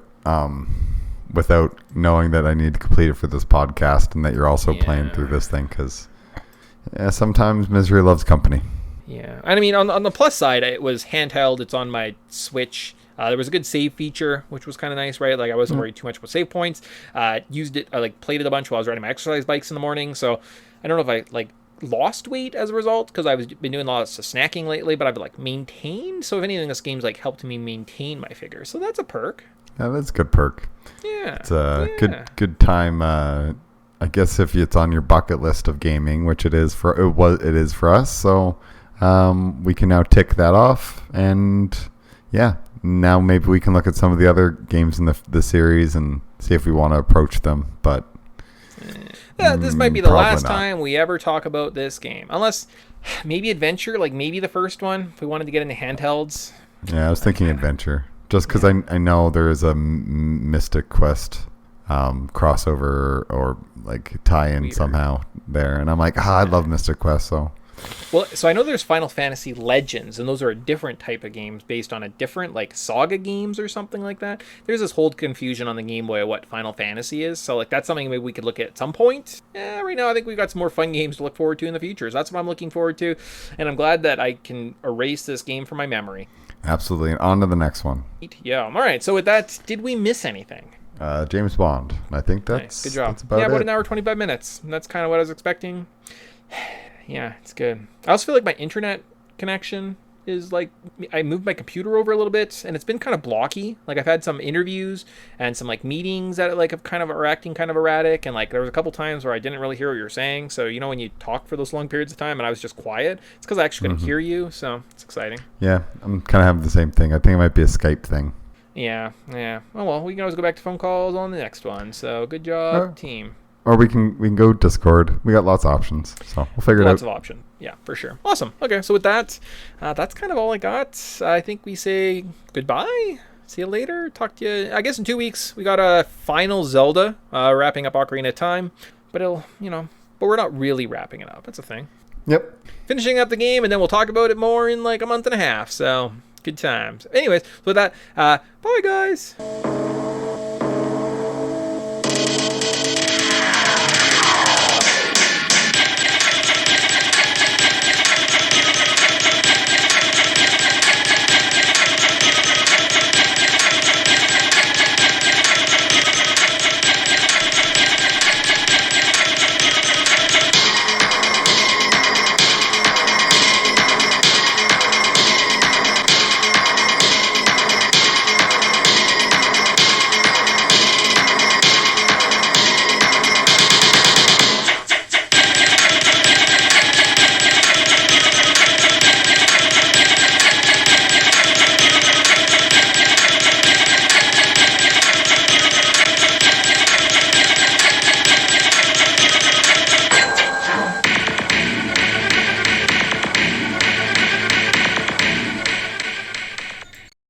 without knowing that I need to complete it for this podcast and that you're also playing through this thing because sometimes misery loves company. Yeah. And I mean, on the plus side, it was handheld. It's on my Switch. There was a good save feature, which was kind of nice, right? Like, I wasn't worried too much about save points. Used it, I played it a bunch while I was riding my exercise bikes in the morning. So I don't know if I lost weight as a result because I've been doing lots of snacking lately, but I've maintained. So if anything, this game's helped me maintain my figure. So that's a perk. Yeah, that's a good perk. Yeah. It's a good time. I guess if it's on your bucket list of gaming, which it is for us. So we can now tick that off, and yeah, now maybe we can look at some of the other games in the series and see if we want to approach them. But this might be the last time we ever talk about this game, unless maybe Adventure, maybe the first one. If we wanted to get into handhelds. Yeah, I was thinking Adventure, just because I know there is a Mystic Quest crossover or tie-in somehow there, and I'm I love Mystic Quest, so. Well, so I know there's Final Fantasy Legends, and those are a different type of games based on a different, Saga games or something like that. There's this whole confusion on the Game Boy of what Final Fantasy is, so that's something maybe we could look at some point. Right now I think we've got some more fun games to look forward to in the future. So that's what I'm looking forward to, and I'm glad that I can erase this game from my memory. Absolutely, and on to the next one. Yeah, all right, so with that, did we miss anything? James Bond. I think that's nice. Good job. That's about about it. an hour 25 minutes. And that's kind of what I was expecting. Yeah, it's good. I also feel like my internet connection is I moved my computer over a little bit, and it's been kind of blocky. I've had some interviews and some meetings that have kind of are acting kind of erratic, and there was a couple times where I didn't really hear what you were saying. So when you talk for those long periods of time and I was just quiet, it's because I actually couldn't hear you. So it's exciting. Yeah, I'm kind of having the same thing. I think it might be a Skype thing. Yeah. Oh well, we can always go back to phone calls on the next one. So good job, team. Or we can go Discord. We got lots of options, so we'll figure it out. Lots of options. Yeah, for sure. Awesome. Okay, so with that, that's kind of all I got. I think we say goodbye. See you later. Talk to you, I guess, in 2 weeks. We got a final Zelda, wrapping up Ocarina of Time. But but we're not really wrapping it up. That's a thing. Yep. Finishing up the game, and then we'll talk about it more in a month and a half. So good times. Anyways, so with that, bye guys.